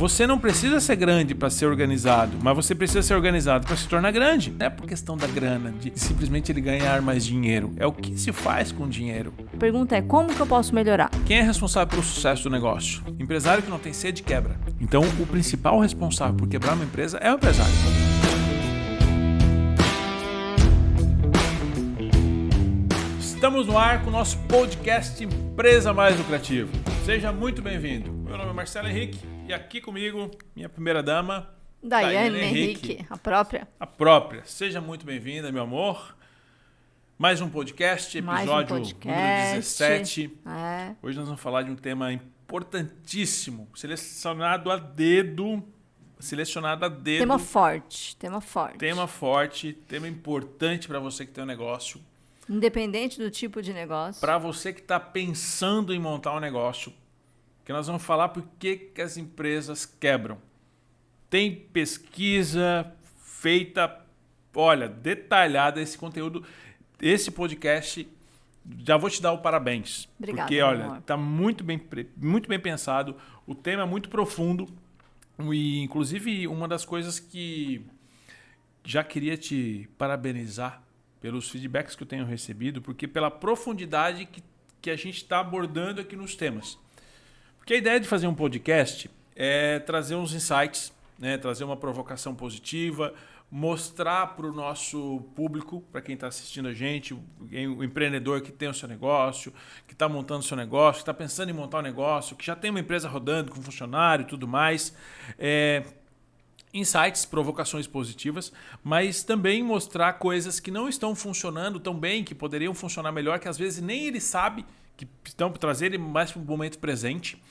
Você não precisa ser grande para ser organizado, mas você precisa ser organizado para se tornar grande. Não é por questão da grana, de simplesmente ele ganhar mais dinheiro. É o que se faz com o dinheiro. A pergunta é, como que eu posso melhorar? Quem é responsável pelo sucesso do negócio? Empresário que não tem sede quebra. Então, o principal responsável por quebrar uma empresa é o empresário. Estamos no ar com o nosso podcast Empresa Mais Lucrativa. Seja muito bem-vindo. Meu nome é Marcelo Henrique e aqui comigo, minha primeira dama, Daiane Henrique, a própria. A própria. Seja muito bem-vinda, meu amor. Mais um podcast, episódio número 17. Hoje nós vamos falar de um tema importantíssimo, selecionado a dedo. Tema forte. Tema forte, tema importante para você que tem um negócio. Independente do tipo de negócio. Para você que está pensando em montar um negócio, que nós vamos falar por que as empresas quebram. Tem pesquisa feita, olha, detalhada esse conteúdo, esse podcast. Já vou te dar o parabéns. Obrigada, porque, olha, está muito bem pensado, o tema é muito profundo e, inclusive, uma das coisas que já queria te parabenizar pelos feedbacks que eu tenho recebido, porque pela profundidade que a gente está abordando aqui nos temas. Porque a ideia de fazer um podcast é trazer uns insights, né? Trazer uma provocação positiva, mostrar para o nosso público, para quem está assistindo a gente, o empreendedor que tem o seu negócio, que está montando o seu negócio, que está pensando em montar um negócio, que já tem uma empresa rodando com funcionário e tudo mais, insights, provocações positivas, mas também mostrar coisas que não estão funcionando tão bem, que poderiam funcionar melhor, que às vezes nem ele sabe, que estão trazer ele mais para o momento presente,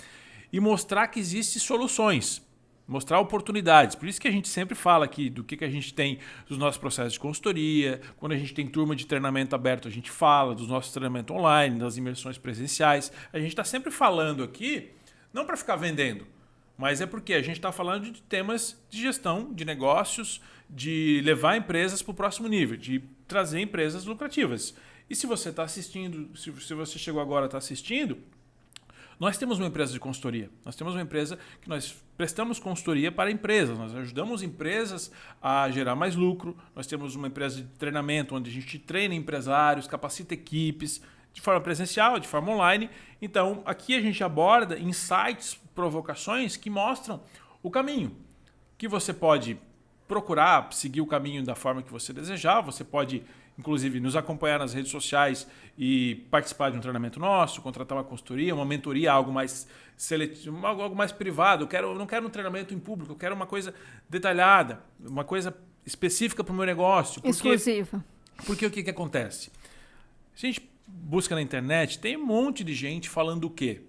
e mostrar que existem soluções, mostrar oportunidades. Por isso que a gente sempre fala aqui do que a gente tem dos nossos processos de consultoria, quando a gente tem turma de treinamento aberto, a gente fala dos nossos treinamentos online, das imersões presenciais. A gente está sempre falando aqui, não para ficar vendendo, mas é porque a gente está falando de temas de gestão, de negócios, de levar empresas para o próximo nível, de trazer empresas lucrativas. E se você está assistindo, se você chegou agora e está assistindo, nós temos uma empresa de consultoria. Nós temos uma empresa que nós prestamos consultoria para empresas. Nós ajudamos empresas a gerar mais lucro. Nós temos uma empresa de treinamento onde a gente treina empresários, capacita equipes de forma presencial, de forma online. Então, aqui a gente aborda insights, provocações que mostram o caminho, que você pode procurar seguir o caminho da forma que você desejar. Você pode, inclusive, nos acompanhar nas redes sociais e participar de um treinamento nosso, contratar uma consultoria, uma mentoria, algo mais seletivo, algo mais privado. Eu não quero um treinamento em público, eu quero uma coisa detalhada, uma coisa específica para o meu negócio. Exclusiva. Porque o que acontece? Se a gente busca na internet, tem um monte de gente falando o quê?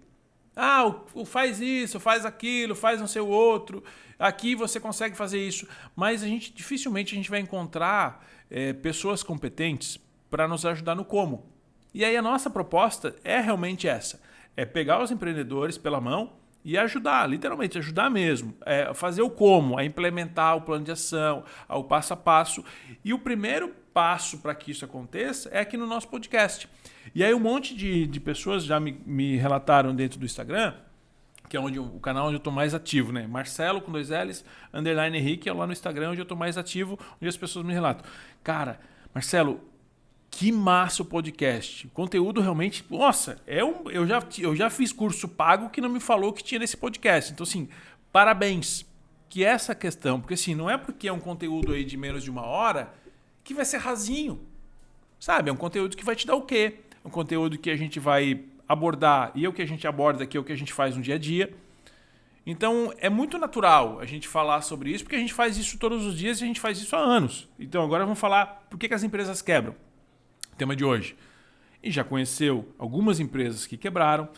Faz isso, faz aquilo, faz não sei o outro. Aqui você consegue fazer isso. Mas dificilmente a gente vai encontrar pessoas competentes para nos ajudar no como. E aí a nossa proposta é realmente essa. É pegar os empreendedores pela mão e ajudar, literalmente ajudar mesmo. Fazer o como, a implementar o plano de ação, o passo a passo. E o primeiro passo para que isso aconteça é aqui no nosso podcast. E aí um monte de pessoas já me relataram dentro do Instagram, que é o canal onde eu estou mais ativo, né? Marcelo com 2 L's, _ Henrique, é lá no Instagram onde eu estou mais ativo, onde as pessoas me relatam. Cara, Marcelo, que massa o podcast. O conteúdo realmente, nossa, eu já fiz curso pago que não me falou que tinha nesse podcast. Então, assim, parabéns. Que essa questão, porque assim, não é porque é um conteúdo aí de menos de 1 hora que vai ser rasinho. Sabe? É um conteúdo que vai te dar o quê? É um conteúdo que a gente vai abordar, e o que a gente aborda aqui é o que a gente faz no dia a dia. Então, é muito natural a gente falar sobre isso, porque a gente faz isso todos os dias e a gente faz isso há anos. Então, agora vamos falar por que as empresas quebram. Tema de hoje. E já conheceu algumas empresas que quebraram,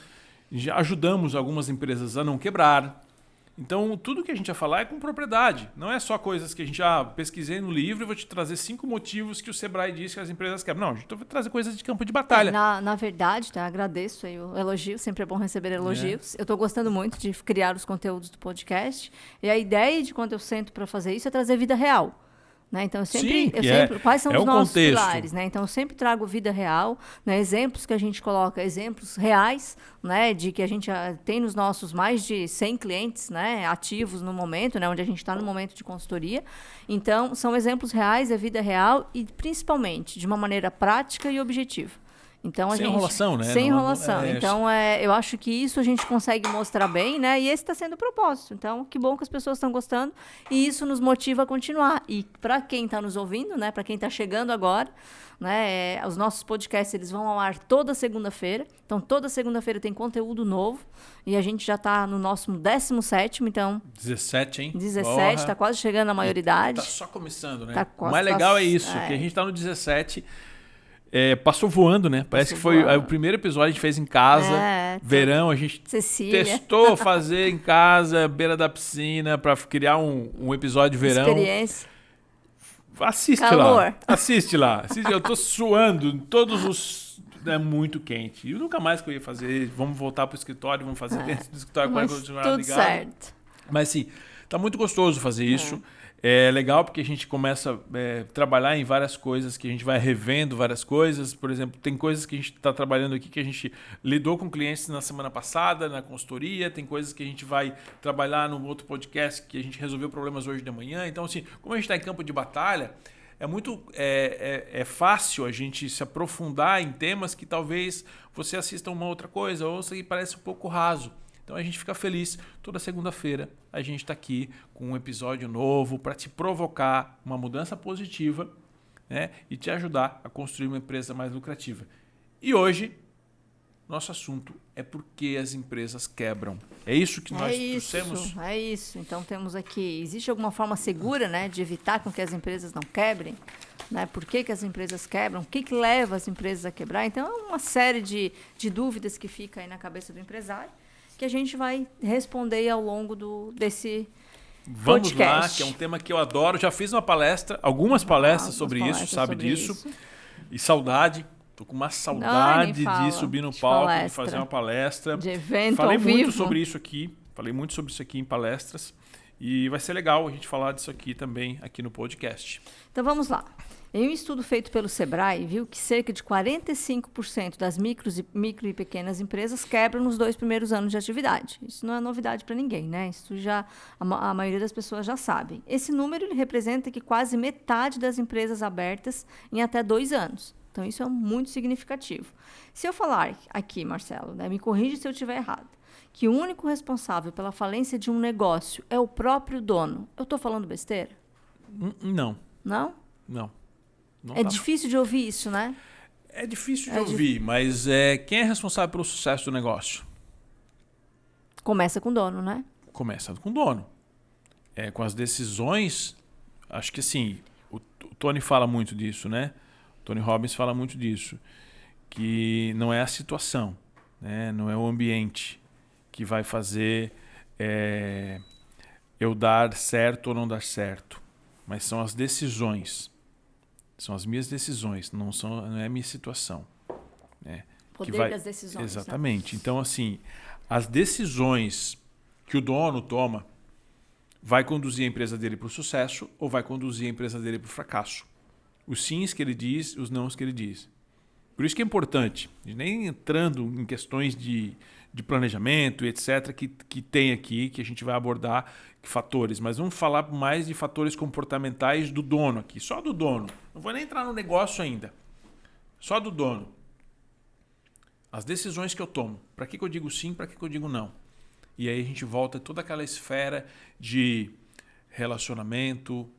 já ajudamos algumas empresas a não quebrar. Então, tudo que a gente vai falar é com propriedade. Não é só coisas que a gente pesquisei no livro e vou te trazer 5 motivos que o Sebrae diz que as empresas quebram. Não, a gente vai trazer coisas de campo de batalha. Na verdade, agradeço aí o elogio, sempre é bom receber elogios. Eu estou gostando muito de criar os conteúdos do podcast. E a ideia de quando eu sento para fazer isso é trazer vida real. Né? Então, Sim, quais são os nossos contexto. pilares? Né? Então, eu sempre trago vida real, né? Exemplos que a gente coloca, exemplos reais, né? De que a gente tem nos nossos mais de 100 clientes, né? Ativos no momento, né? Onde a gente está no momento de consultoria. Então, são exemplos reais, é vida real e, principalmente, de uma maneira prática e objetiva. Então, sem enrolação, né? Sem enrolação. Então, eu acho que isso a gente consegue mostrar bem, né? E esse está sendo o propósito. Então, que bom que as pessoas estão gostando e isso nos motiva a continuar. E para quem está nos ouvindo, né? Para quem está chegando agora, né? Os nossos podcasts eles vão ao ar toda segunda-feira. Então, toda segunda-feira tem conteúdo novo e a gente já está no nosso 17º, então... 17, hein? 17, está quase chegando à maioridade. Está só começando, né? Tá quase, o mais legal é isso, que a gente está no 17... passou voando, né? Parece que foi o primeiro episódio, a gente fez em casa, verão, a gente testou fazer em casa, beira da piscina, para criar um episódio de verão. Experiência. Assiste lá. Eu tô suando, todos os... É muito quente. E nunca mais que eu ia fazer, vamos voltar pro escritório, vamos fazer dentro do escritório, mas continuar tudo ligado. Certo. Mas sim, tá muito gostoso fazer isso. É legal porque a gente começa a trabalhar em várias coisas, que a gente vai revendo várias coisas. Por exemplo, tem coisas que a gente está trabalhando aqui que a gente lidou com clientes na semana passada, na consultoria. Tem coisas que a gente vai trabalhar no outro podcast que a gente resolveu problemas hoje de manhã. Então, assim, como a gente está em campo de batalha, é fácil a gente se aprofundar em temas que talvez você assista uma outra coisa, ou que parece um pouco raso. Então a gente fica feliz. Toda segunda-feira a gente está aqui com um episódio novo para te provocar uma mudança positiva, né? E te ajudar a construir uma empresa mais lucrativa. E hoje, nosso assunto é por que as empresas quebram. É isso que nós trouxemos? É isso. Então temos aqui, existe alguma forma segura, né, de evitar com que as empresas não quebrem? Né? Por que as empresas quebram? O que leva as empresas a quebrar? Então é uma série de dúvidas que fica aí na cabeça do empresário, que a gente vai responder ao longo desse podcast. Lá, que é um tema que eu adoro. Já fiz algumas palestras sobre isso, sabe disso. Isso. E saudade. Tô com uma saudade de subir no palco, de fazer uma palestra. De evento Falei ao muito vivo. sobre isso aqui. Falei muito sobre isso aqui em palestras. E vai ser legal a gente falar disso aqui também, aqui no podcast. Então vamos lá. Em um estudo feito pelo Sebrae, viu que cerca de 45% das micro e pequenas empresas quebram nos 2 primeiros anos de atividade. Isso não é novidade para ninguém, né? Isso já a maioria das pessoas já sabem. Esse número ele representa que quase metade das empresas abertas em até 2 anos. Então, isso é muito significativo. Se eu falar aqui, Marcelo, né, me corrija se eu estiver errado, que o único responsável pela falência de um negócio é o próprio dono, eu estou falando besteira? Não. Não? Não. Difícil de ouvir isso, né? É difícil de ouvir, mas quem é responsável pelo sucesso do negócio? Começa com o dono, né? Começa com o dono. Com as decisões, acho que assim, o Tony fala muito disso, né? O Tony Robbins fala muito disso, que não é a situação, né? Não é o ambiente que vai fazer eu dar certo ou não dar certo, mas são as decisões. São as minhas decisões, não é a minha situação. Né? Poder das decisões. Exatamente. Né? Então, assim, as decisões que o dono toma vai conduzir a empresa dele para o sucesso ou vai conduzir a empresa dele para o fracasso. Os sims que ele diz, os nãos que ele diz. Por isso que é importante, nem entrando em questões de planejamento, etc., que tem aqui, que a gente vai abordar fatores, mas vamos falar mais de fatores comportamentais do dono aqui, só do dono. Não vou nem entrar no negócio ainda. Só do dono. As decisões que eu tomo. Para que eu digo sim, para que eu digo não? E aí a gente volta a toda aquela esfera de relacionamento,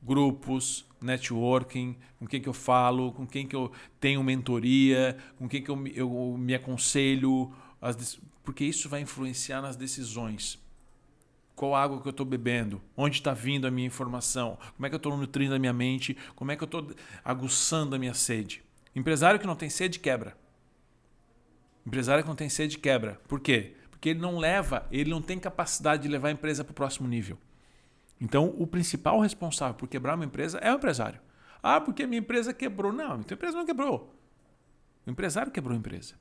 grupos, networking, com quem que eu falo, com quem que eu tenho mentoria, com quem que eu me aconselho, porque isso vai influenciar nas decisões. Qual água que eu estou bebendo? Onde está vindo a minha informação? Como é que eu estou nutrindo a minha mente? Como é que eu estou aguçando a minha sede? Empresário que não tem sede, quebra. Empresário que não tem sede, quebra. Por quê? Porque ele não tem capacidade de levar a empresa para o próximo nível. Então, o principal responsável por quebrar uma empresa é o empresário. Ah, porque a minha empresa quebrou. Não, a tua empresa não quebrou. O empresário quebrou a empresa.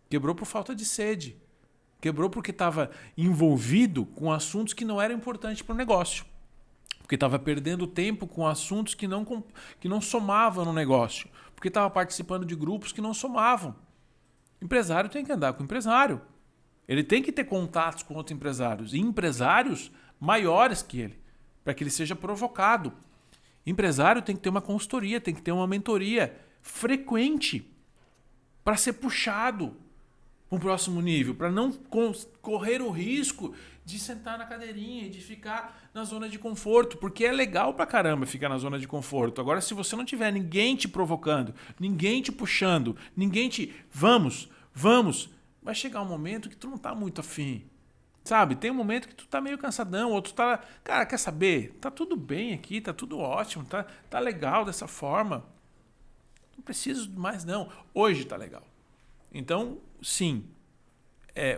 Quebrou por falta de sede. Quebrou porque estava envolvido com assuntos que não eram importantes para o negócio. Porque estava perdendo tempo com assuntos que não somavam no negócio. Porque estava participando de grupos que não somavam. Empresário tem que andar com empresário. Ele tem que ter contatos com outros empresários. E empresários maiores que ele. Para que ele seja provocado. Empresário tem que ter uma consultoria, tem que ter uma mentoria frequente. Para ser puxado para um próximo nível. Para não correr o risco de sentar na cadeirinha e de ficar na zona de conforto, porque é legal pra caramba ficar na zona de conforto. Agora, se você não tiver ninguém te provocando, ninguém te puxando, ninguém te... Vamos, vai chegar um momento que tu não tá muito afim. Sabe? Tem um momento que tu tá meio cansadão, ou tu tá... Cara, quer saber? Tá tudo bem aqui, tá tudo ótimo, tá legal dessa forma. Não preciso mais não. Hoje tá legal. Então, sim,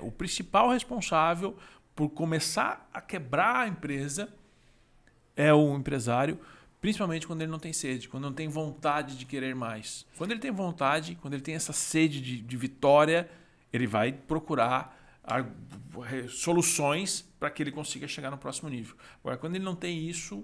o principal responsável por começar a quebrar a empresa é o empresário, principalmente quando ele não tem sede, quando não tem vontade de querer mais. Quando ele tem vontade, quando ele tem essa sede de vitória, ele vai procurar soluções para que ele consiga chegar no próximo nível. Agora, quando ele não tem isso,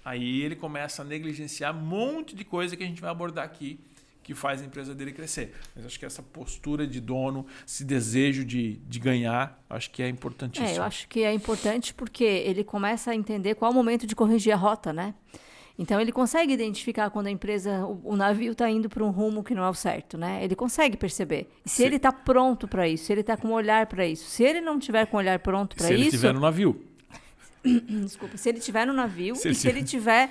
aí ele começa a negligenciar um monte de coisa que a gente vai abordar aqui, que faz a empresa dele crescer. Mas acho que essa postura de dono, esse desejo de ganhar, acho que é importantíssimo. Eu acho que é importante porque ele começa a entender qual é o momento de corrigir a rota, né? Então, ele consegue identificar quando a empresa, o navio está indo para um rumo que não é o certo, né? Ele consegue perceber. E se ele está pronto para isso, se ele está com um olhar para isso, se ele não tiver com um olhar pronto para isso... Se ele estiver no navio. Desculpa, se ele estiver no navio se ele estiver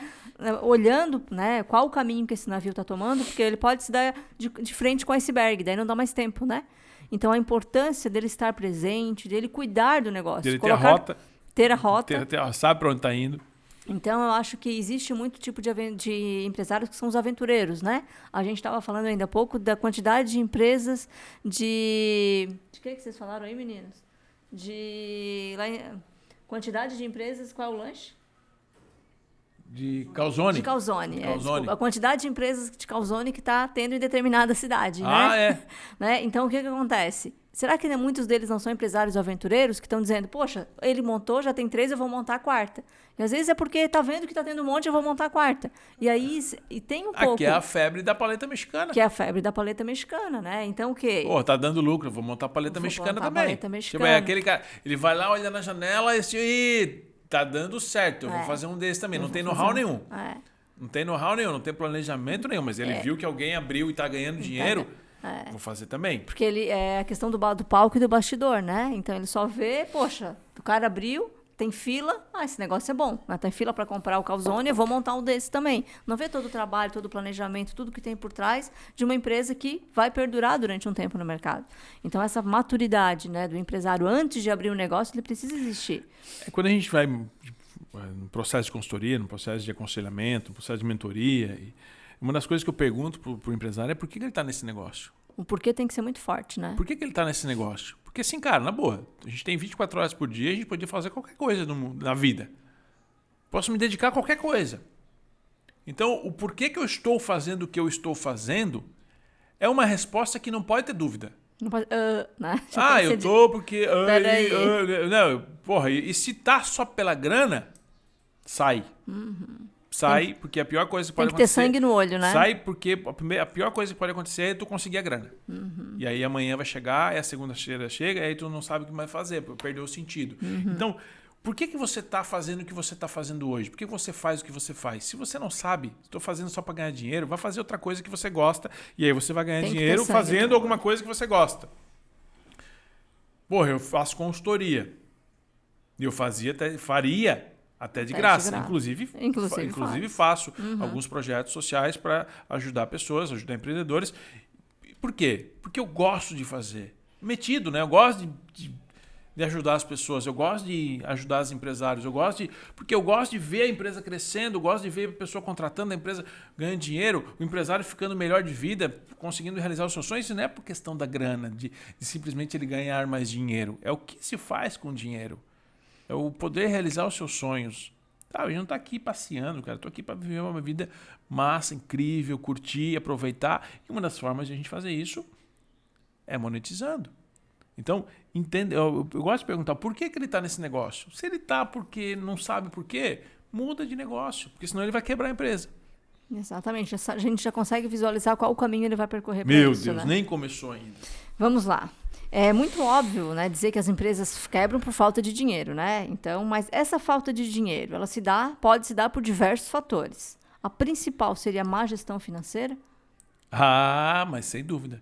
olhando, né, qual o caminho que esse navio está tomando, porque ele pode se dar de frente com o iceberg, daí não dá mais tempo, né? Então, a importância dele estar presente, dele cuidar do negócio. Dele ter a rota. Ter a rota. Sabe para onde está indo. Então, eu acho que existe muito tipo de empresários que são os aventureiros, né? A gente estava falando ainda há pouco da quantidade de empresas de que vocês falaram aí, meninos? Quantidade de empresas, qual é o lanche? De calzone. De calzone. Desculpa, a quantidade de empresas de calzone que está tendo em determinada cidade. Né? Então, o que acontece? Será que muitos deles não são empresários aventureiros que estão dizendo, poxa, ele montou, já tem 3, eu vou montar a 4ª. E às vezes é porque está vendo que está tendo um monte, eu vou montar a 4ª. E aí, tem um pouco... Aqui é a febre da paleta mexicana. Que é a febre da paleta mexicana, né? Então, o quê? Pô, tá dando lucro, vou montar a paleta mexicana também. Paleta mexicana. Tipo, aquele cara, ele vai lá, olha na janela e tá dando certo, eu vou fazer um desses também. Não tem know-how nenhum. Não tem know-how nenhum, não tem planejamento nenhum, mas ele viu que alguém abriu e tá ganhando dinheiro... Vou fazer também. Porque ele é a questão do palco e do bastidor, né? Então ele só vê, poxa, o cara abriu, tem fila, esse negócio é bom. Mas tem fila para comprar o calzone, eu vou montar um desse também. Não vê todo o trabalho, todo o planejamento, tudo que tem por trás de uma empresa que vai perdurar durante um tempo no mercado. Então essa maturidade, né, do empresário antes de abrir um negócio, ele precisa existir. Quando a gente vai no processo de consultoria, no processo de aconselhamento, no processo de mentoria... Uma das coisas que eu pergunto pro empresário é por que ele está nesse negócio. O porquê tem que ser muito forte, né? Por que ele está nesse negócio? Porque assim, cara, na boa, a gente tem 24 horas por dia, a gente podia fazer qualquer coisa na vida. Posso me dedicar a qualquer coisa. Então, o porquê que eu estou fazendo o que eu estou fazendo é uma resposta que não pode ter dúvida. Não pode, né? Eu tô porque... não, porra, e se tá só pela grana, sai. Sai, porque a pior coisa que pode acontecer... Tem que ter sangue no olho, né? Sai, porque a pior coisa que pode acontecer é tu conseguir a grana. E aí amanhã vai chegar, aí a segunda-feira chega, aí tu não sabe o que vai fazer, perdeu o sentido. Então, por que você está fazendo o que você está fazendo hoje? Por que você faz o que você faz? Se você não sabe, estou fazendo só para ganhar dinheiro, vai fazer outra coisa que você gosta, e aí você vai ganhar dinheiro fazendo alguma coisa que você gosta. Porra, eu faço consultoria. E eu faria até de graça. Inclusive faço alguns projetos sociais para ajudar pessoas, ajudar empreendedores. Por quê? Porque eu gosto de fazer. Metido, né? Eu gosto de ajudar as pessoas, eu gosto de ajudar os empresários, porque eu gosto de ver a empresa crescendo, eu gosto de ver a pessoa contratando a empresa ganhando dinheiro, o empresário ficando melhor de vida, conseguindo realizar os seus sonhos. Isso não é por questão da grana, de simplesmente ele ganhar mais dinheiro. É o que se faz com o dinheiro. É o poder realizar os seus sonhos. Sabe, a gente não está aqui passeando, cara. Estou aqui para viver uma vida massa, incrível, curtir, aproveitar. E uma das formas de a gente fazer isso é monetizando. Então, entende, eu gosto de perguntar por que ele está nesse negócio. Se ele está porque não sabe por quê, muda de negócio, porque senão ele vai quebrar a empresa. Exatamente. A gente já consegue visualizar qual o caminho ele vai percorrer para Meu isso, Deus, né? nem começou ainda. Vamos lá. É muito óbvio, né, dizer que as empresas quebram por falta de dinheiro, né? Então, mas essa falta de dinheiro, pode se dar por diversos fatores. A principal seria a má gestão financeira? Ah, mas sem dúvida.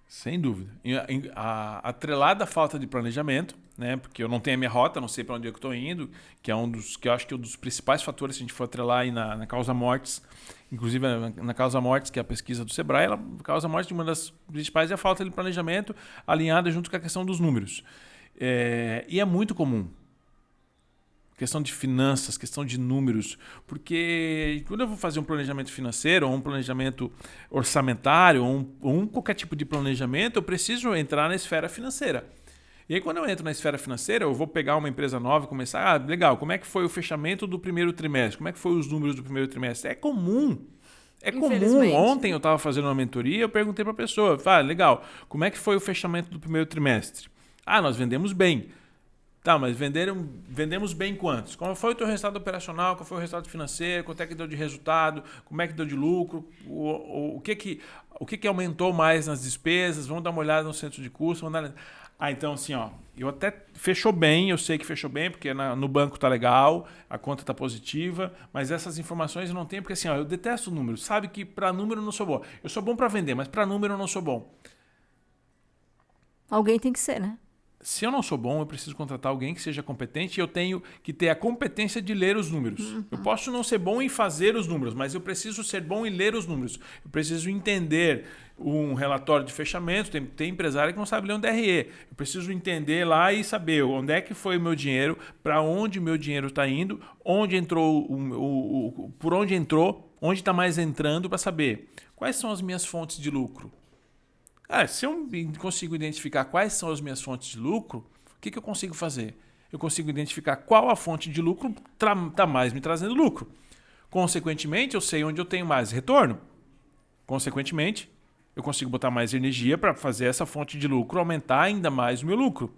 Sem dúvida. Atrelada à falta de planejamento, né? Porque eu não tenho a minha rota, não sei para onde eu estou indo, que é que eu acho que é um dos principais fatores, se a gente for atrelar aí na causa mortes, inclusive na causa mortes, que é a pesquisa do Sebrae, a causa mortes de uma das principais é a falta de planejamento, alinhada junto com a questão dos números. E é muito comum. Questão de finanças, questão de números, porque quando eu vou fazer um planejamento financeiro, ou um planejamento orçamentário, ou qualquer tipo de planejamento, eu preciso entrar na esfera financeira. E aí quando eu entro na esfera financeira, eu vou pegar uma empresa nova e começar, legal, como é que foi o fechamento do primeiro trimestre? Como é que foi os números do primeiro trimestre? É comum. É comum. Ontem eu estava fazendo uma mentoria, eu perguntei para a pessoa, legal, como é que foi o fechamento do primeiro trimestre? Nós vendemos bem. Tá, mas vendemos bem quantos? Como foi o teu resultado operacional? Qual foi o resultado financeiro? Quanto é que deu de resultado? Como é que deu de lucro? O que aumentou mais nas despesas? Vamos dar uma olhada no centro de custo. Então assim, eu até fechou bem, eu sei que fechou bem, porque no banco tá legal, a conta tá positiva, mas essas informações eu não tenho, porque assim, eu detesto números. Sabe que para número eu não sou bom. Eu sou bom para vender, mas para número eu não sou bom. Alguém tem que ser, né? Se eu não sou bom, eu preciso contratar alguém que seja competente e eu tenho que ter a competência de ler os números. Uhum. Eu posso não ser bom em fazer os números, mas eu preciso ser bom em ler os números. Eu preciso entender um relatório de fechamento. Tem empresário que não sabe ler um DRE. Eu preciso entender lá e saber onde é que foi o meu dinheiro, para onde o meu dinheiro está indo, onde entrou, por onde entrou, onde está mais entrando, para saber quais são as minhas fontes de lucro. Se eu consigo identificar quais são as minhas fontes de lucro, o que eu consigo fazer? Eu consigo identificar qual a fonte de lucro está mais me trazendo lucro. Consequentemente, eu sei onde eu tenho mais retorno. Consequentemente, eu consigo botar mais energia para fazer essa fonte de lucro aumentar ainda mais o meu lucro.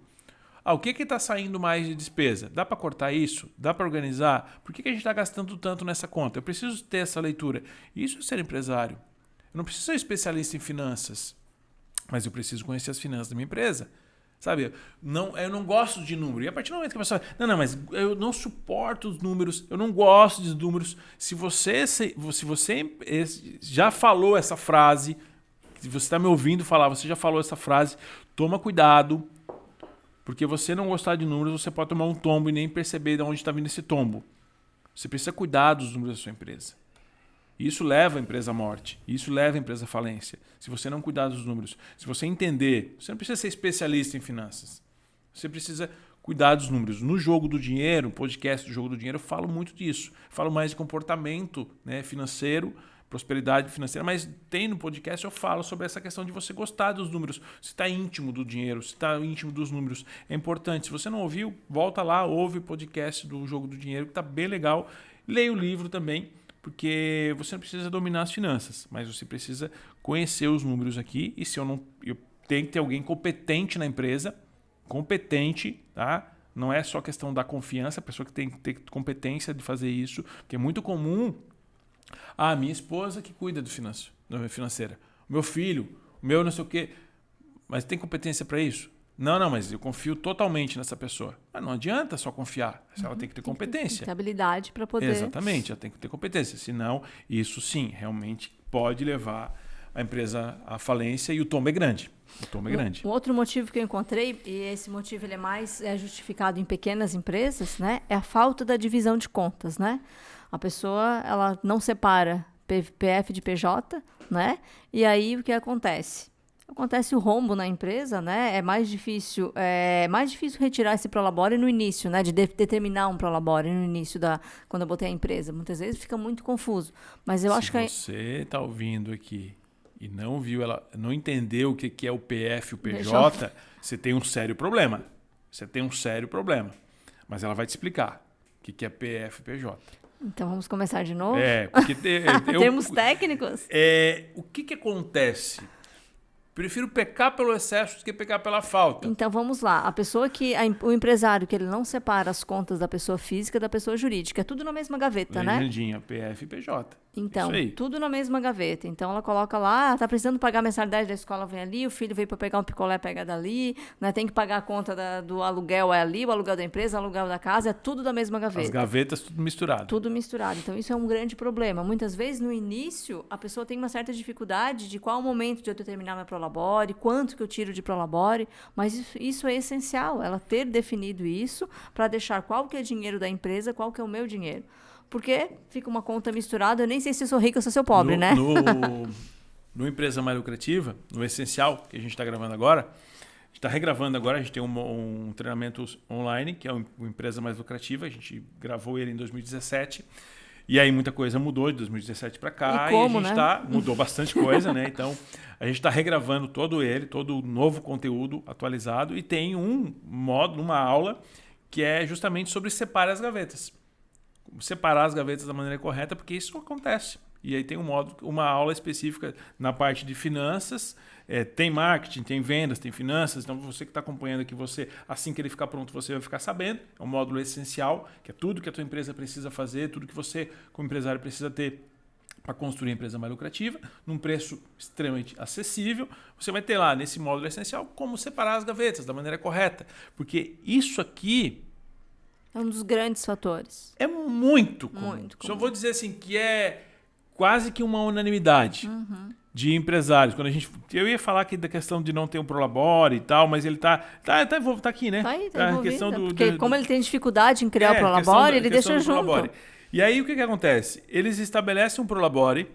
O que está saindo mais de despesa? Dá para cortar isso? Dá para organizar? Por que a gente está gastando tanto nessa conta? Eu preciso ter essa leitura. Isso é ser empresário. Eu não preciso ser especialista em finanças. Mas eu preciso conhecer as finanças da minha empresa. Sabe? Eu não gosto de número. E a partir do momento que a pessoa... Não, mas eu não suporto os números. Eu não gosto de números. Se você já falou essa frase, se você está me ouvindo falar, você já falou essa frase, toma cuidado. Porque você não gostar de números, você pode tomar um tombo e nem perceber de onde está vindo esse tombo. Você precisa cuidar dos números da sua empresa. Isso leva a empresa à morte. Isso leva a empresa à falência. Se você não cuidar dos números. Se você entender. Você não precisa ser especialista em finanças. Você precisa cuidar dos números. No Jogo do Dinheiro, no podcast do Jogo do Dinheiro, eu falo muito disso. Falo mais de comportamento, né, financeiro, prosperidade financeira. Mas tem no podcast, eu falo sobre essa questão de você gostar dos números. Se está íntimo do dinheiro, se está íntimo dos números. É importante. Se você não ouviu, volta lá, ouve o podcast do Jogo do Dinheiro, que está bem legal. Leia o livro também. Porque você não precisa dominar as finanças, mas você precisa conhecer os números aqui. E se eu tenho que ter alguém competente na empresa, competente, tá? Não é só questão da confiança, a pessoa que tem que ter competência de fazer isso, porque é muito comum. Minha esposa que cuida da financeira, o meu filho, o meu não sei o quê, mas tem competência para isso? Não, mas eu confio totalmente nessa pessoa. Mas não adianta só confiar. Ela tem que ter competência. Tem habilidade para poder... Exatamente, ela tem que ter competência. Senão, isso sim, realmente pode levar a empresa à falência e o tombo é grande. Um outro motivo que eu encontrei, e esse motivo ele é mais justificado em pequenas empresas, né, é a falta da divisão de contas. Né? A pessoa ela não separa PF de PJ, né? E aí o que acontece? Acontece o rombo na empresa, né? É mais difícil retirar esse prolabore no início, né? De determinar um prolabore no início quando eu botei a empresa. Muitas vezes fica muito confuso. Mas eu acho que... Se você está ouvindo aqui e não viu, não entendeu o que é o PF e o PJ, você tem um sério problema. Mas ela vai te explicar o que é PF e PJ. Então vamos começar de novo? Porque... Termos técnicos? O que acontece? Prefiro pecar pelo excesso do que pecar pela falta. Então vamos lá. A pessoa o empresário que ele não separa as contas da pessoa física e da pessoa jurídica, é tudo na mesma gaveta, né? Legendinha, PF e PJ. Então, Isso aí. tudo na mesma gaveta. Então ela coloca lá, tá precisando pagar a mensalidade da escola, vem ali, o filho veio para pegar um picolé, pega dali, né? Tem que pagar a conta do aluguel, é ali, o aluguel da empresa, o aluguel da casa, é tudo da mesma gaveta. As gavetas tudo misturado. Tudo misturado. Então, isso é um grande problema. Muitas vezes, no início, a pessoa tem uma certa dificuldade de qual o momento de eu terminar minha prolabore, quanto que eu tiro de prolabore, mas isso é essencial, ela ter definido isso para deixar qual que é o dinheiro da empresa, qual que é o meu dinheiro. Porque fica uma conta misturada, eu nem sei se eu sou rico ou se eu sou pobre, né? No Empresa Mais Lucrativa, no Essencial, que a gente está gravando agora, a gente está regravando agora, a gente tem um treinamento online, que é o Empresa Mais Lucrativa, a gente gravou ele em 2017, e aí muita coisa mudou de 2017 para cá, e como, a gente mudou bastante coisa, né? Então, a gente está regravando todo o novo conteúdo atualizado, e tem um módulo, uma aula, que é justamente sobre separar as gavetas. Separar as gavetas da maneira correta, porque isso acontece. E aí tem um módulo, uma aula específica na parte de finanças, tem marketing, tem vendas, tem finanças. Então você que está acompanhando aqui, assim que ele ficar pronto, você vai ficar sabendo. É um módulo essencial, que é tudo que a tua empresa precisa fazer, tudo que você, como empresário, precisa ter para construir a empresa mais lucrativa, num preço extremamente acessível. Você vai ter lá, nesse módulo essencial, como separar as gavetas da maneira correta. Porque isso aqui é um dos grandes fatores. É muito comum. Só vou dizer assim, que é quase que uma unanimidade de empresários. Eu ia falar aqui da questão de não ter um prolabore e tal, mas ele tá aqui, né? Tá aí, tá envolvido. Porque como ele tem dificuldade em criar o prolabore, ele deixa junto. Prolabore. E aí o que acontece? Eles estabelecem um prolabore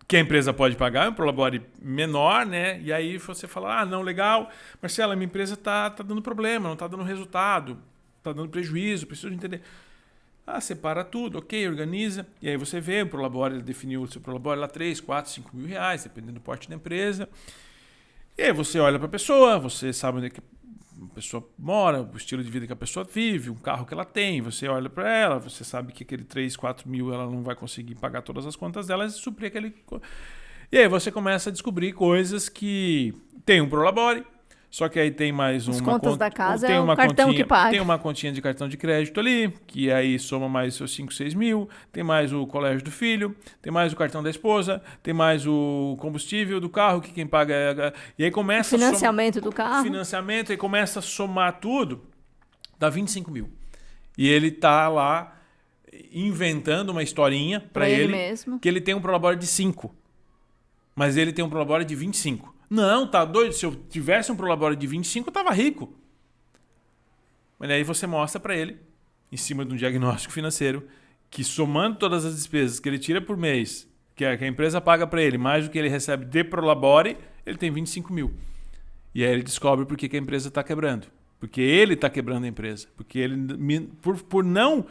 que a empresa pode pagar, um prolabore menor, né? E aí você fala, não, legal, Marcelo, a minha empresa tá dando problema, não tá dando resultado, tá dando prejuízo, preciso de entender. Separa tudo, ok, organiza. E aí você vê, o prolabore, ele definiu o seu prolabore lá 3, 4, 5 mil reais, dependendo do porte da empresa. E aí você olha para a pessoa, você sabe onde é que a pessoa mora, o estilo de vida que a pessoa vive, o carro que ela tem, você olha para ela, você sabe que aquele 3, 4 mil ela não vai conseguir pagar todas as contas dela e suprir aquele... E aí você começa a descobrir coisas que tem um prolabore, só que aí tem mais uma contas da casa tem uma cartão continha, que paga. Tem uma continha de cartão de crédito ali, que aí soma mais seus 5, 6 mil, tem mais o colégio do filho, tem mais o cartão da esposa, tem mais o combustível do carro, que quem paga é... E aí começa o financiamento do carro. Financiamento, e começa a somar tudo, dá 25 mil. E ele tá lá inventando uma historinha para ele mesmo, que ele tem um prolabore de 5, mas ele tem um prolabore de 25. Não, tá doido? Se eu tivesse um prolabore de 25, eu tava rico. Mas aí você mostra para ele, em cima de um diagnóstico financeiro, que somando todas as despesas que ele tira por mês, que a empresa paga para ele, mais do que ele recebe de prolabore, ele tem 25 mil. E aí ele descobre por que a empresa está quebrando. Porque ele está quebrando a empresa. Porque ele, por não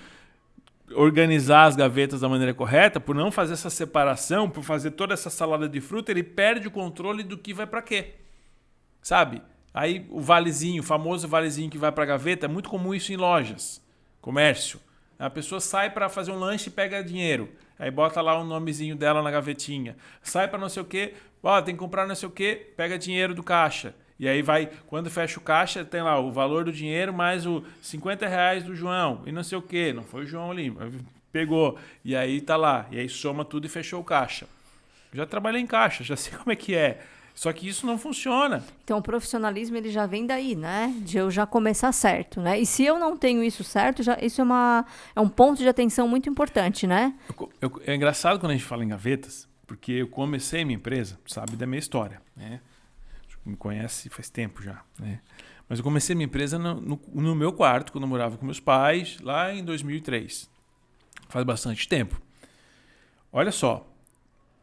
organizar as gavetas da maneira correta, por não fazer essa separação, por fazer toda essa salada de fruta, ele perde o controle do que vai para quê. Sabe? Aí o valezinho, o famoso valezinho que vai para a gaveta, é muito comum isso em lojas, comércio. A pessoa sai para fazer um lanche e pega dinheiro. Aí bota lá o nomezinho dela na gavetinha. Sai para não sei o quê, tem que comprar não sei o quê, pega dinheiro do caixa. E aí vai, quando fecha o caixa, tem lá o valor do dinheiro mais o 50 reais do João. E não sei o quê. Não foi o João ali, pegou. E aí tá lá. E aí soma tudo e fechou o caixa. Já trabalhei em caixa, já sei como é que é. Só que isso não funciona. Então o profissionalismo ele já vem daí, né? De eu já começar certo, né? E se eu não tenho isso certo, isso é um ponto de atenção muito importante, né? É engraçado quando a gente fala em gavetas, porque eu comecei minha empresa, sabe da minha história, né? Me conhece faz tempo já, né? Mas eu comecei minha empresa no meu quarto, quando eu morava com meus pais, lá em 2003. Faz bastante tempo. Olha só,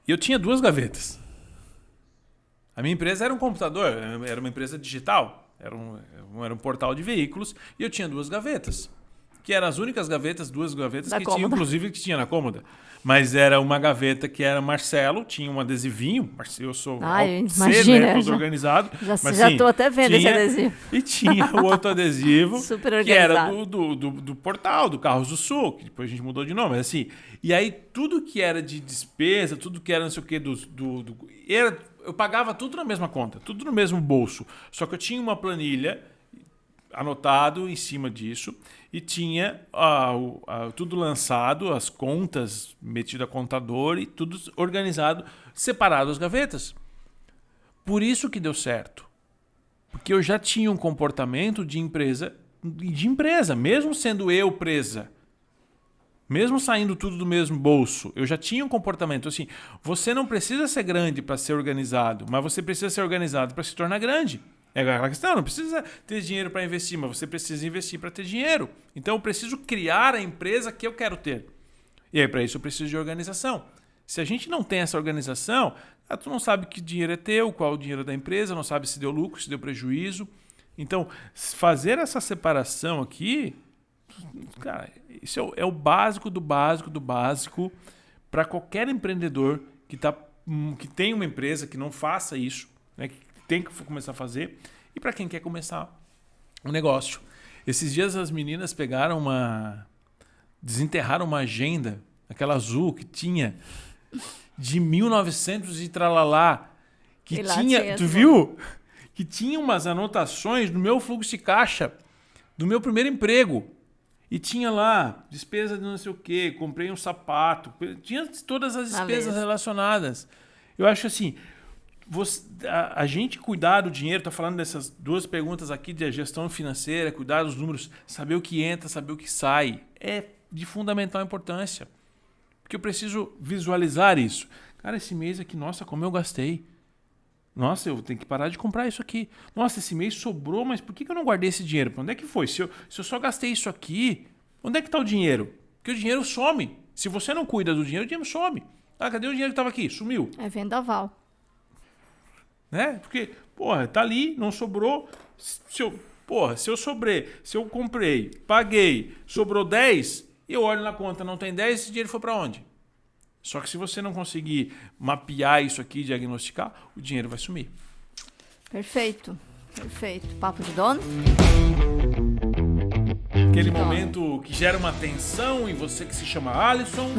eu tinha 2 gavetas. A minha empresa era um computador, era uma empresa digital, era um portal de veículos, e eu tinha 2 gavetas, que eram as únicas gavetas, 2 gavetas que tinha, inclusive, que tinha na cômoda. Mas era uma gaveta que era Marcelo, tinha um adesivinho, eu sou imagina, né, todo organizado. Já estou até vendo esse adesivo. E tinha o outro adesivo, super que era do portal, do Carros do Sul, que depois a gente mudou de nome, mas assim. E aí tudo que era de despesa, tudo que era não sei o que, eu pagava tudo na mesma conta, tudo no mesmo bolso. Só que eu tinha uma planilha anotado em cima disso e tinha tudo lançado, as contas metido a contador e tudo organizado, separado as gavetas. Por isso que deu certo. Porque eu já tinha um comportamento de empresa, mesmo sendo eu presa. Mesmo saindo tudo do mesmo bolso, eu já tinha um comportamento assim. Você não precisa ser grande para ser organizado, mas você precisa ser organizado para se tornar grande. É aquela questão, não precisa ter dinheiro para investir, mas você precisa investir para ter dinheiro. Então eu preciso criar a empresa que eu quero ter. E aí para isso eu preciso de organização. Se a gente não tem essa organização, tu não sabe que dinheiro é teu, qual é o dinheiro da empresa, não sabe se deu lucro, se deu prejuízo. Então, fazer essa separação aqui, cara, isso é o básico do básico do básico para qualquer empreendedor que tem uma empresa que não faça isso, né, que tem que começar a fazer, e para quem quer começar um negócio. Esses dias as meninas desenterraram uma agenda, aquela azul que tinha de 1900 e tralalá, que tinha, tu viu? Que tinha umas anotações do meu fluxo de caixa do meu primeiro emprego. E tinha lá, despesa de não sei o quê, comprei um sapato, tinha todas as despesas relacionadas. Eu acho assim, a gente cuidar do dinheiro, tá falando dessas duas perguntas aqui de gestão financeira, cuidar dos números, saber o que entra, saber o que sai, é de fundamental importância. Porque eu preciso visualizar isso. Cara, esse mês aqui, nossa, como eu gastei. Nossa, eu tenho que parar de comprar isso aqui. Nossa, esse mês sobrou, mas por que eu não guardei esse dinheiro? Para onde é que foi? Se eu só gastei isso aqui, onde é que está o dinheiro? Porque o dinheiro some. Se você não cuida do dinheiro, o dinheiro some. Ah, cadê o dinheiro que estava aqui? Sumiu. É vendaval. Né? Porque, tá ali, não sobrou. Se eu comprei, paguei, sobrou 10, eu olho na conta, não tem 10, esse dinheiro foi para onde? Só que se você não conseguir mapear isso aqui, diagnosticar, o dinheiro vai sumir. Perfeito. Perfeito. Papo de dono? Aquele momento que gera uma tensão em você que se chama Alisson.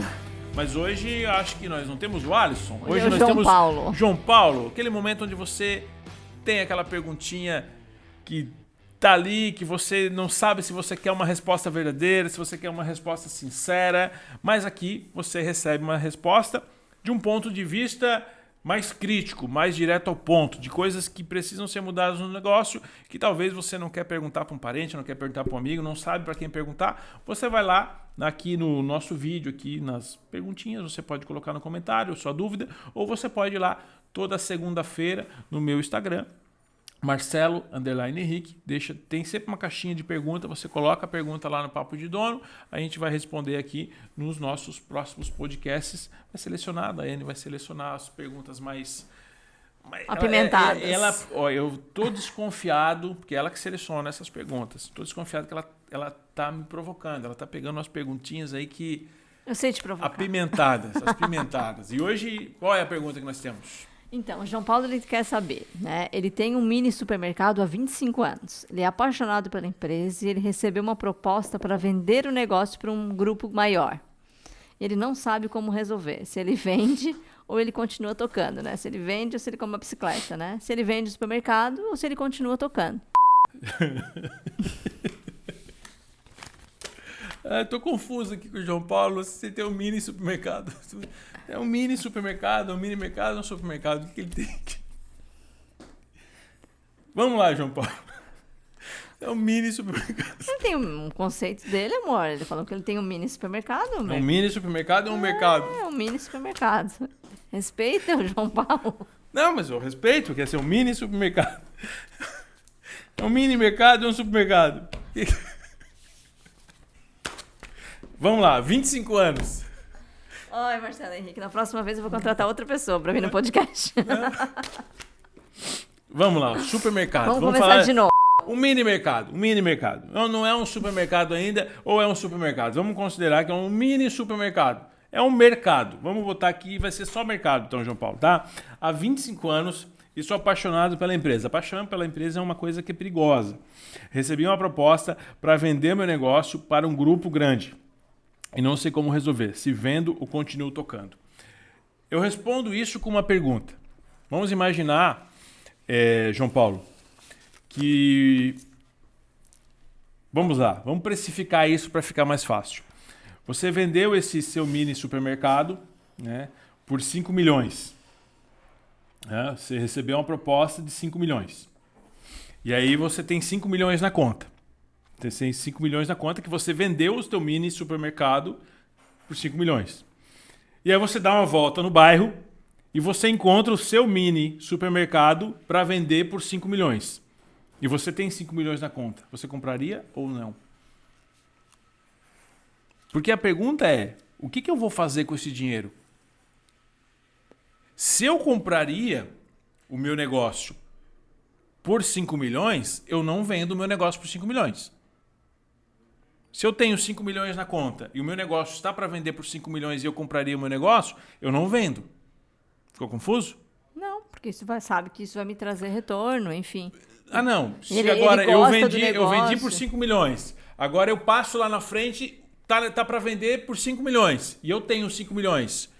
Mas hoje acho que nós não temos o Alisson. Hoje nós temos João Paulo. Aquele momento onde você tem aquela perguntinha que tá ali, que você não sabe se você quer uma resposta verdadeira, se você quer uma resposta sincera, mas aqui você recebe uma resposta de um ponto de vista mais crítico, mais direto ao ponto, de coisas que precisam ser mudadas no negócio, que talvez você não quer perguntar para um parente, não quer perguntar para um amigo, não sabe para quem perguntar. Você vai lá, aqui no nosso vídeo, aqui nas perguntinhas, você pode colocar no comentário sua dúvida, ou você pode ir lá toda segunda-feira no meu Instagram, Marcelo_Henrique, tem sempre uma caixinha de pergunta, você coloca a pergunta lá no Papo de Dono, a gente vai responder aqui nos nossos próximos podcasts, vai selecionar, a Daiane vai selecionar as perguntas mais apimentadas. Eu tô desconfiado, porque ela que seleciona essas perguntas, tô desconfiado que ela tá me provocando, ela tá pegando umas perguntinhas aí que... Eu sei te provocar. Apimentadas. E hoje, qual é a pergunta que nós temos? Então, o João Paulo ele quer saber, né? Ele tem um mini supermercado há 25 anos. Ele é apaixonado pela empresa e ele recebeu uma proposta para vender o negócio para um grupo maior. Ele não sabe como resolver, se ele vende ou ele continua tocando, né? Se ele vende ou se ele compra uma bicicleta, né? Se ele vende o supermercado ou se ele continua tocando. Tô confuso aqui com o João Paulo. Você tem um mini supermercado. É um mini supermercado, um mini mercado, um supermercado. O que ele tem? Vamos lá, João Paulo. É um mini supermercado. Ele tem um conceito dele, amor. Ele falou que ele tem um mini supermercado. É um mini supermercado ou um mercado? É um mini supermercado. Respeita o João Paulo. Não, mas eu respeito, quer ser um mini supermercado. É um mini mercado ou um supermercado? Vamos lá, 25 anos. Oi, Marcelo Henrique. Na próxima vez eu vou contratar outra pessoa para vir no podcast. Vamos lá, supermercado. Vamos começar falar de novo. Um mini mercado. Não é um supermercado ainda ou é um supermercado. Vamos considerar que é um mini supermercado. É um mercado. Vamos botar aqui, vai ser só mercado, então, João Paulo, tá? Há 25 anos e sou apaixonado pela empresa. A paixão pela empresa é uma coisa que é perigosa. Recebi uma proposta para vender meu negócio para um grupo grande. E não sei como resolver, se vendo ou continuo tocando. Eu respondo isso com uma pergunta. Vamos imaginar, João Paulo, que... Vamos lá, vamos precificar isso para ficar mais fácil. Você vendeu esse seu mini supermercado, né, por 5 milhões. Né? Você recebeu uma proposta de 5 milhões. E aí você tem 5 milhões na conta. Você tem 5 milhões na conta que você vendeu o seu mini supermercado por 5 milhões. E aí você dá uma volta no bairro e você encontra o seu mini supermercado para vender por 5 milhões. E você tem 5 milhões na conta. Você compraria ou não? Porque a pergunta é, o que eu vou fazer com esse dinheiro? Se eu compraria o meu negócio por 5 milhões, eu não vendo o meu negócio por 5 milhões. Se eu tenho 5 milhões na conta e o meu negócio está para vender por 5 milhões e eu compraria o meu negócio, eu não vendo. Ficou confuso? Não, porque sabe que isso vai me trazer retorno, enfim. Ah, não. Se Ele agora gosta eu vendi por 5 milhões. Agora eu passo lá na frente, tá para vender por 5 milhões. E eu tenho 5 milhões.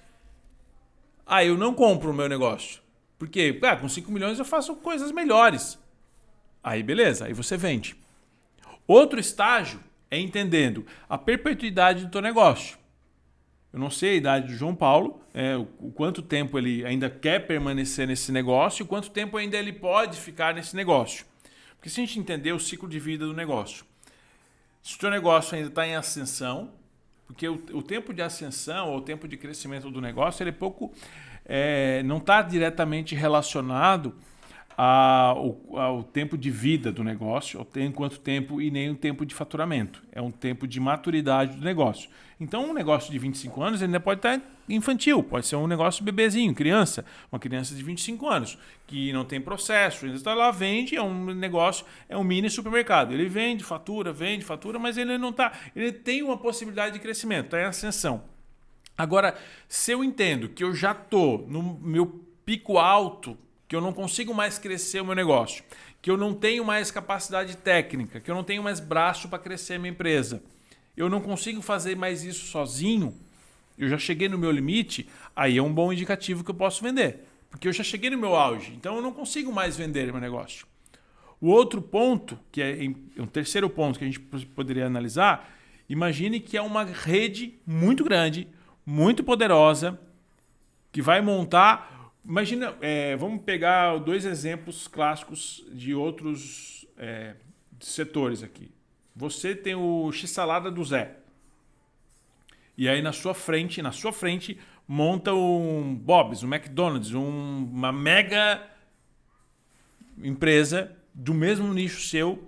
Ah, eu não compro o meu negócio. Por quê? Com 5 milhões eu faço coisas melhores. Aí beleza, aí você vende. Outro estágio é entendendo a perpetuidade do teu negócio. Eu não sei a idade do João Paulo, o quanto tempo ele ainda quer permanecer nesse negócio e quanto tempo ainda ele pode ficar nesse negócio. Porque se a gente entender o ciclo de vida do negócio, se o teu negócio ainda está em ascensão, porque o tempo de ascensão ou o tempo de crescimento do negócio ele não está diretamente relacionado ao tempo de vida do negócio, quanto tempo e nem o tempo de faturamento. É um tempo de maturidade do negócio. Então, um negócio de 25 anos ainda pode estar infantil, pode ser um negócio bebezinho, criança, uma criança de 25 anos, que não tem processo, ainda está lá, vende, é um negócio, é um mini supermercado. Ele vende, fatura, mas ele não está, ele tem uma possibilidade de crescimento, está em ascensão. Agora, se eu entendo que eu já estou no meu pico alto, que eu não consigo mais crescer o meu negócio, que eu não tenho mais capacidade técnica, que eu não tenho mais braço para crescer a minha empresa, eu não consigo fazer mais isso sozinho, eu já cheguei no meu limite, aí é um bom indicativo que eu posso vender, porque eu já cheguei no meu auge, então eu não consigo mais vender meu negócio. O outro ponto, que é um terceiro ponto que a gente poderia analisar, imagine que é uma rede muito grande, muito poderosa, que vai montar... Imagina, vamos pegar 2 exemplos clássicos de outros setores aqui. Você tem o X-Salada do Zé. E aí na sua frente monta um Bob's, um McDonald's, uma mega empresa do mesmo nicho seu,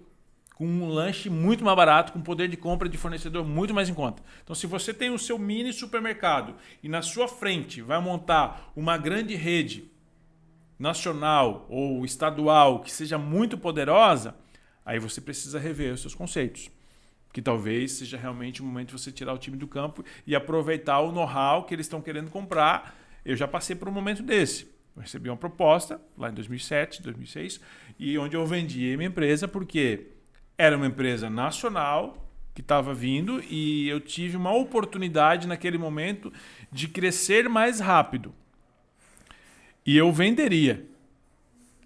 com um lanche muito mais barato, com poder de compra de fornecedor muito mais em conta. Então, se você tem o seu mini supermercado e na sua frente vai montar uma grande rede nacional ou estadual que seja muito poderosa, aí você precisa rever os seus conceitos. Que talvez seja realmente o momento de você tirar o time do campo e aproveitar o know-how que eles estão querendo comprar. Eu já passei por um momento desse. Eu recebi uma proposta lá em 2007, 2006, e onde eu vendi a minha empresa porque era uma empresa nacional que estava vindo e eu tive uma oportunidade naquele momento de crescer mais rápido. E eu venderia.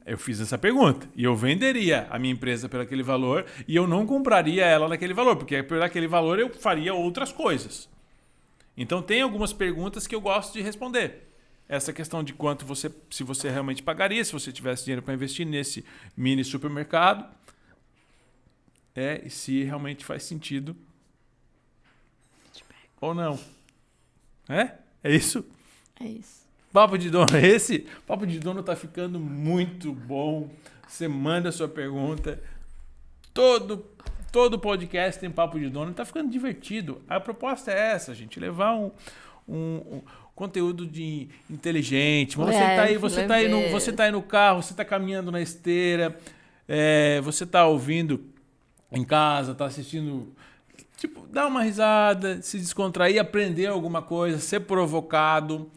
Eu fiz essa pergunta. E eu venderia a minha empresa por aquele valor e eu não compraria ela naquele valor, porque por aquele valor eu faria outras coisas. Então tem algumas perguntas que eu gosto de responder. Essa questão de quanto se você realmente pagaria, se você tivesse dinheiro para investir nesse mini supermercado. E se realmente faz sentido ou não. É isso? É isso. Papo de dono é esse? Papo de dono tá ficando muito bom. Você manda a sua pergunta. Todo podcast tem papo de dono. Tá ficando divertido. A proposta é essa, gente. Levar um conteúdo inteligente. Mas você tá aí no carro, você tá caminhando na esteira, você tá ouvindo em casa, tá assistindo, dá uma risada, se descontrair, aprender alguma coisa, ser provocado,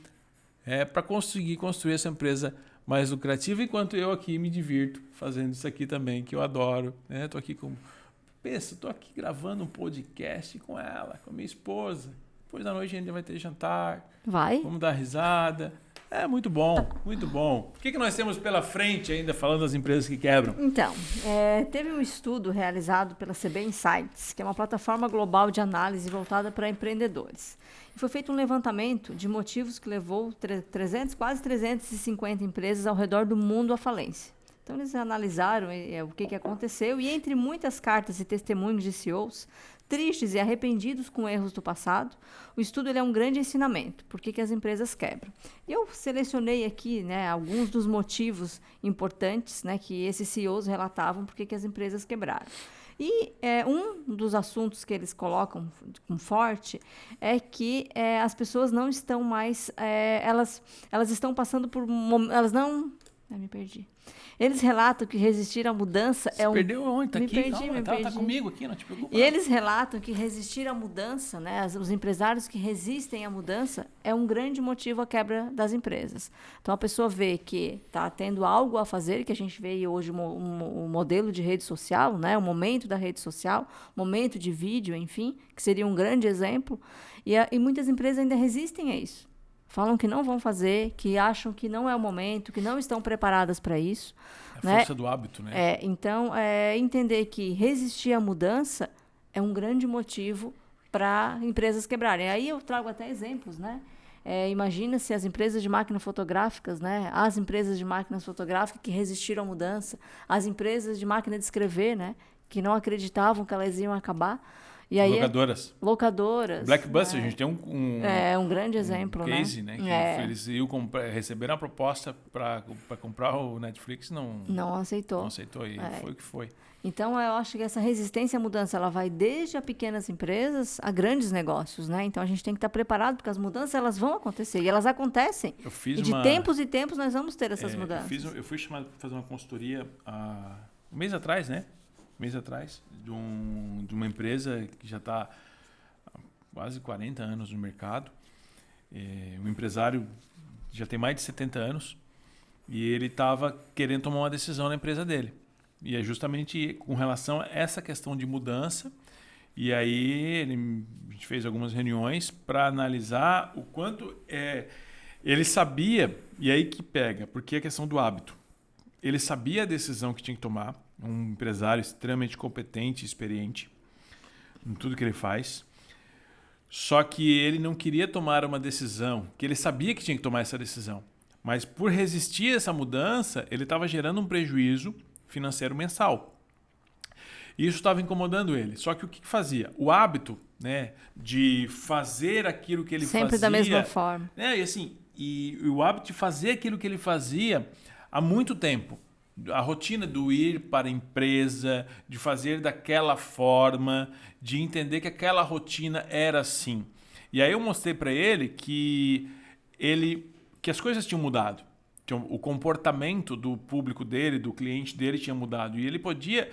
para conseguir construir essa empresa mais lucrativa, enquanto eu aqui me divirto fazendo isso aqui também, que eu adoro. Tô aqui tô aqui gravando um podcast com ela, com a minha esposa. Depois da noite a gente vai ter jantar. Vai? Vamos dar risada. É muito bom, muito bom. O que nós temos pela frente ainda, falando das empresas que quebram? Então, teve um estudo realizado pela CB Insights, que é uma plataforma global de análise voltada para empreendedores. E foi feito um levantamento de motivos que levou quase 350 empresas ao redor do mundo à falência. Então, eles analisaram o que aconteceu e, entre muitas cartas e testemunhos de CEOs, tristes e arrependidos com erros do passado, o estudo ele é um grande ensinamento. Por que as empresas quebram? Eu selecionei aqui, né, alguns dos motivos importantes, né, que esses CEOs relatavam por que as empresas quebraram. E um dos assuntos que eles colocam com forte é que as pessoas não estão mais... elas estão passando por... Elas não... me perdi. Eles relatam que resistir à mudança Você perdeu onde? Tá me aqui? Perdi, Calma, me perdi. Tá comigo aqui, não te preocupa. E eles relatam que resistir à mudança, né, os empresários que resistem à mudança, é um grande motivo à quebra das empresas. Então, a pessoa vê que está tendo algo a fazer, que a gente vê hoje um modelo de rede social, né, o momento da rede social, momento de vídeo, enfim, que seria um grande exemplo, e muitas empresas ainda resistem a isso. Falam que não vão fazer, que acham que não é o momento, que não estão preparadas para isso. A força do hábito, né? Então, entender que resistir à mudança é um grande motivo para empresas quebrarem. Aí eu trago até exemplos, né? Imagina se as empresas de máquinas fotográficas, né? As empresas de máquinas fotográficas que resistiram à mudança, as empresas de máquina de escrever, né? Que não acreditavam que elas iam acabar. E aí, locadoras. Blockbuster, a gente tem um grande exemplo, case, né? Que eles receberam a proposta para comprar o Netflix, não aceitou. Não aceitou e foi o que foi. Então, eu acho que essa resistência à mudança, ela vai desde a pequenas empresas a grandes negócios, né? Então, a gente tem que estar preparado, porque as mudanças, elas vão acontecer. E elas acontecem. Tempos e tempos, nós vamos ter essas mudanças. Eu fui chamado para fazer uma consultoria um mês atrás, né? De uma empresa que já está há quase 40 anos no mercado. Um empresário já tem mais de 70 anos e ele estava querendo tomar uma decisão na empresa dele. E é justamente com relação a essa questão de mudança. E aí a gente fez algumas reuniões para analisar o quanto ele sabia, e aí que pega, porque é a questão do hábito. Ele sabia a decisão que tinha que tomar, um empresário extremamente competente e experiente em tudo que ele faz. Só que ele não queria tomar uma decisão, que ele sabia que tinha que tomar essa decisão. Mas por resistir a essa mudança, ele estava gerando um prejuízo financeiro mensal. E isso estava incomodando ele. Só que o que fazia? O hábito, né, de fazer aquilo que ele sempre fazia... da mesma forma. E o hábito de fazer aquilo que ele fazia há muito tempo. A rotina do ir para a empresa, de fazer daquela forma, de entender que aquela rotina era assim. E aí eu mostrei para ele que as coisas tinham mudado. O comportamento do público dele, do cliente dele tinha mudado. E ele podia,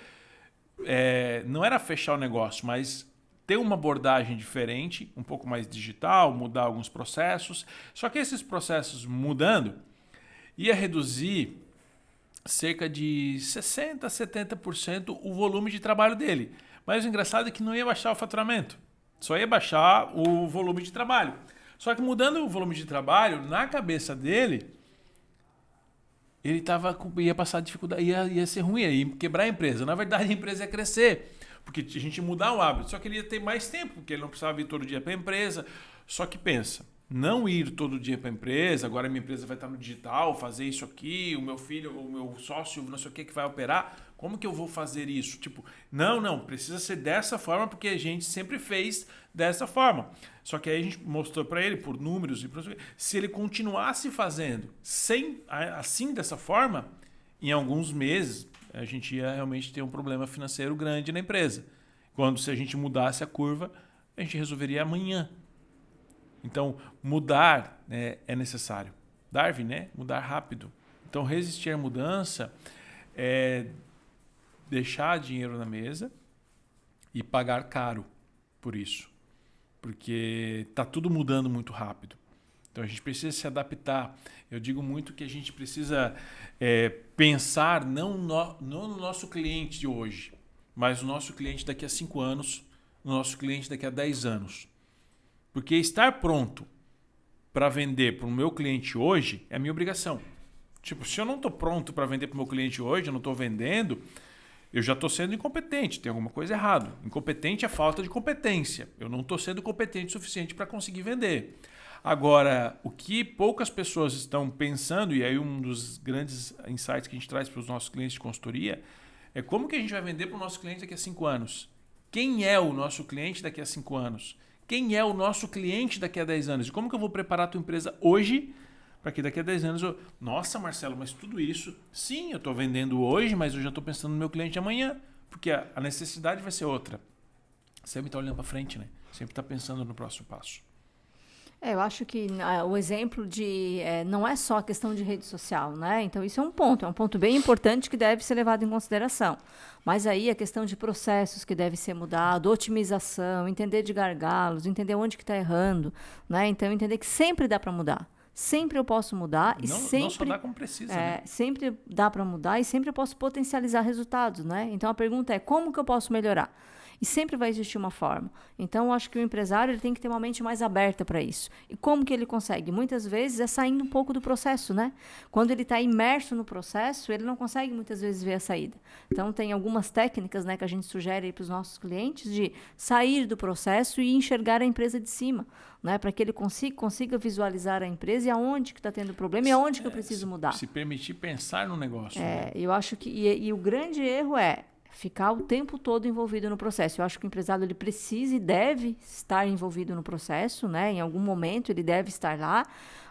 não era fechar o negócio, mas ter uma abordagem diferente, um pouco mais digital, mudar alguns processos. Só que esses processos mudando, ia reduzir cerca de 60% a 70% o volume de trabalho dele. Mas o engraçado é que não ia baixar o faturamento, só ia baixar o volume de trabalho. Só que mudando o volume de trabalho, na cabeça dele, ele ia passar dificuldade, ia ser ruim, ia quebrar a empresa. Na verdade, a empresa ia crescer, porque a gente ia mudar o hábito. Só que ele ia ter mais tempo, porque ele não precisava ir todo dia para a empresa. Só que pensa, não ir todo dia para a empresa, agora minha empresa vai estar no digital, fazer isso aqui, o meu filho, o meu sócio, não sei o que vai operar, como que eu vou fazer isso? Não, precisa ser dessa forma, porque a gente sempre fez dessa forma. Só que aí a gente mostrou para ele, por números, se ele continuasse fazendo assim, dessa forma, em alguns meses, a gente ia realmente ter um problema financeiro grande na empresa. Quando se a gente mudasse a curva, a gente resolveria amanhã. Então, mudar, né, é necessário. Darwin, né? Mudar rápido. Então, resistir à mudança é deixar dinheiro na mesa e pagar caro por isso. Porque está tudo mudando muito rápido. Então, a gente precisa se adaptar. Eu digo muito que a gente precisa pensar não no nosso cliente de hoje, mas no nosso cliente daqui a 5 anos, no nosso cliente daqui a 10 anos. Porque estar pronto para vender para o meu cliente hoje, é a minha obrigação. Tipo, se eu não estou pronto para vender para o meu cliente hoje, eu não estou vendendo, eu já estou sendo incompetente, tem alguma coisa errada. Incompetente é falta de competência. Eu não estou sendo competente o suficiente para conseguir vender. Agora, o que poucas pessoas estão pensando, e aí um dos grandes insights que a gente traz para os nossos clientes de consultoria, é como que a gente vai vender para o nosso cliente daqui a 5 anos? Quem é o nosso cliente daqui a 5 anos? Quem é o nosso cliente daqui a 10 anos? E como que eu vou preparar a tua empresa hoje para que daqui a 10 anos eu... Nossa, Marcelo, mas tudo isso... Sim, eu estou vendendo hoje, mas eu já estou pensando no meu cliente amanhã. Porque a necessidade vai ser outra. Sempre está olhando para frente, né? Sempre está pensando no próximo passo. Eu acho que o exemplo de não é só a questão de rede social, né? Então, isso é um ponto bem importante que deve ser levado em consideração. Mas aí a questão de processos que deve ser mudado, otimização, entender de gargalos, entender onde que está errando, né? Então, entender que sempre dá para mudar. Sempre eu posso mudar e sempre... Não só dá como precisa, né? Sempre dá para mudar e sempre eu posso potencializar resultados, né? Então, a pergunta é, como que eu posso melhorar? E sempre vai existir uma forma. Então, eu acho que o empresário ele tem que ter uma mente mais aberta para isso. E como que ele consegue? Muitas vezes é saindo um pouco do processo, né? Quando ele está imerso no processo, ele não consegue muitas vezes ver a saída. Então, tem algumas técnicas, né, que a gente sugere para os nossos clientes de sair do processo e enxergar a empresa de cima, né? Para que ele consiga visualizar a empresa e aonde que está tendo problema e aonde que eu preciso mudar. Se permitir pensar no negócio. Né? Eu acho que... E o grande erro é ficar o tempo todo envolvido no processo. Eu acho que o empresário ele precisa e deve estar envolvido no processo, né? Em algum momento ele deve estar lá,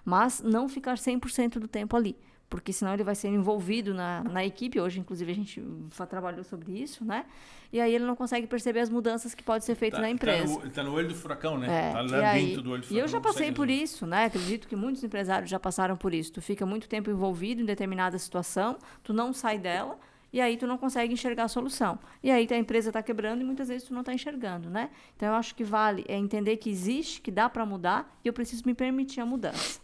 mas não ficar 100% do tempo ali, porque senão ele vai ser envolvido na equipe. Hoje, inclusive, a gente trabalhou sobre isso, né? E aí ele não consegue perceber as mudanças que podem ser feitas na empresa. Está no olho do furacão, né? Está lá dentro do olho do furacão. E eu já passei por isso, né? Acredito que muitos empresários já passaram por isso. Tu fica muito tempo envolvido em determinada situação, tu não sai dela, e aí tu não consegue enxergar a solução. E aí a empresa está quebrando e muitas vezes tu não está enxergando, né? Então, eu acho que vale entender que existe, que dá para mudar, e eu preciso me permitir a mudança.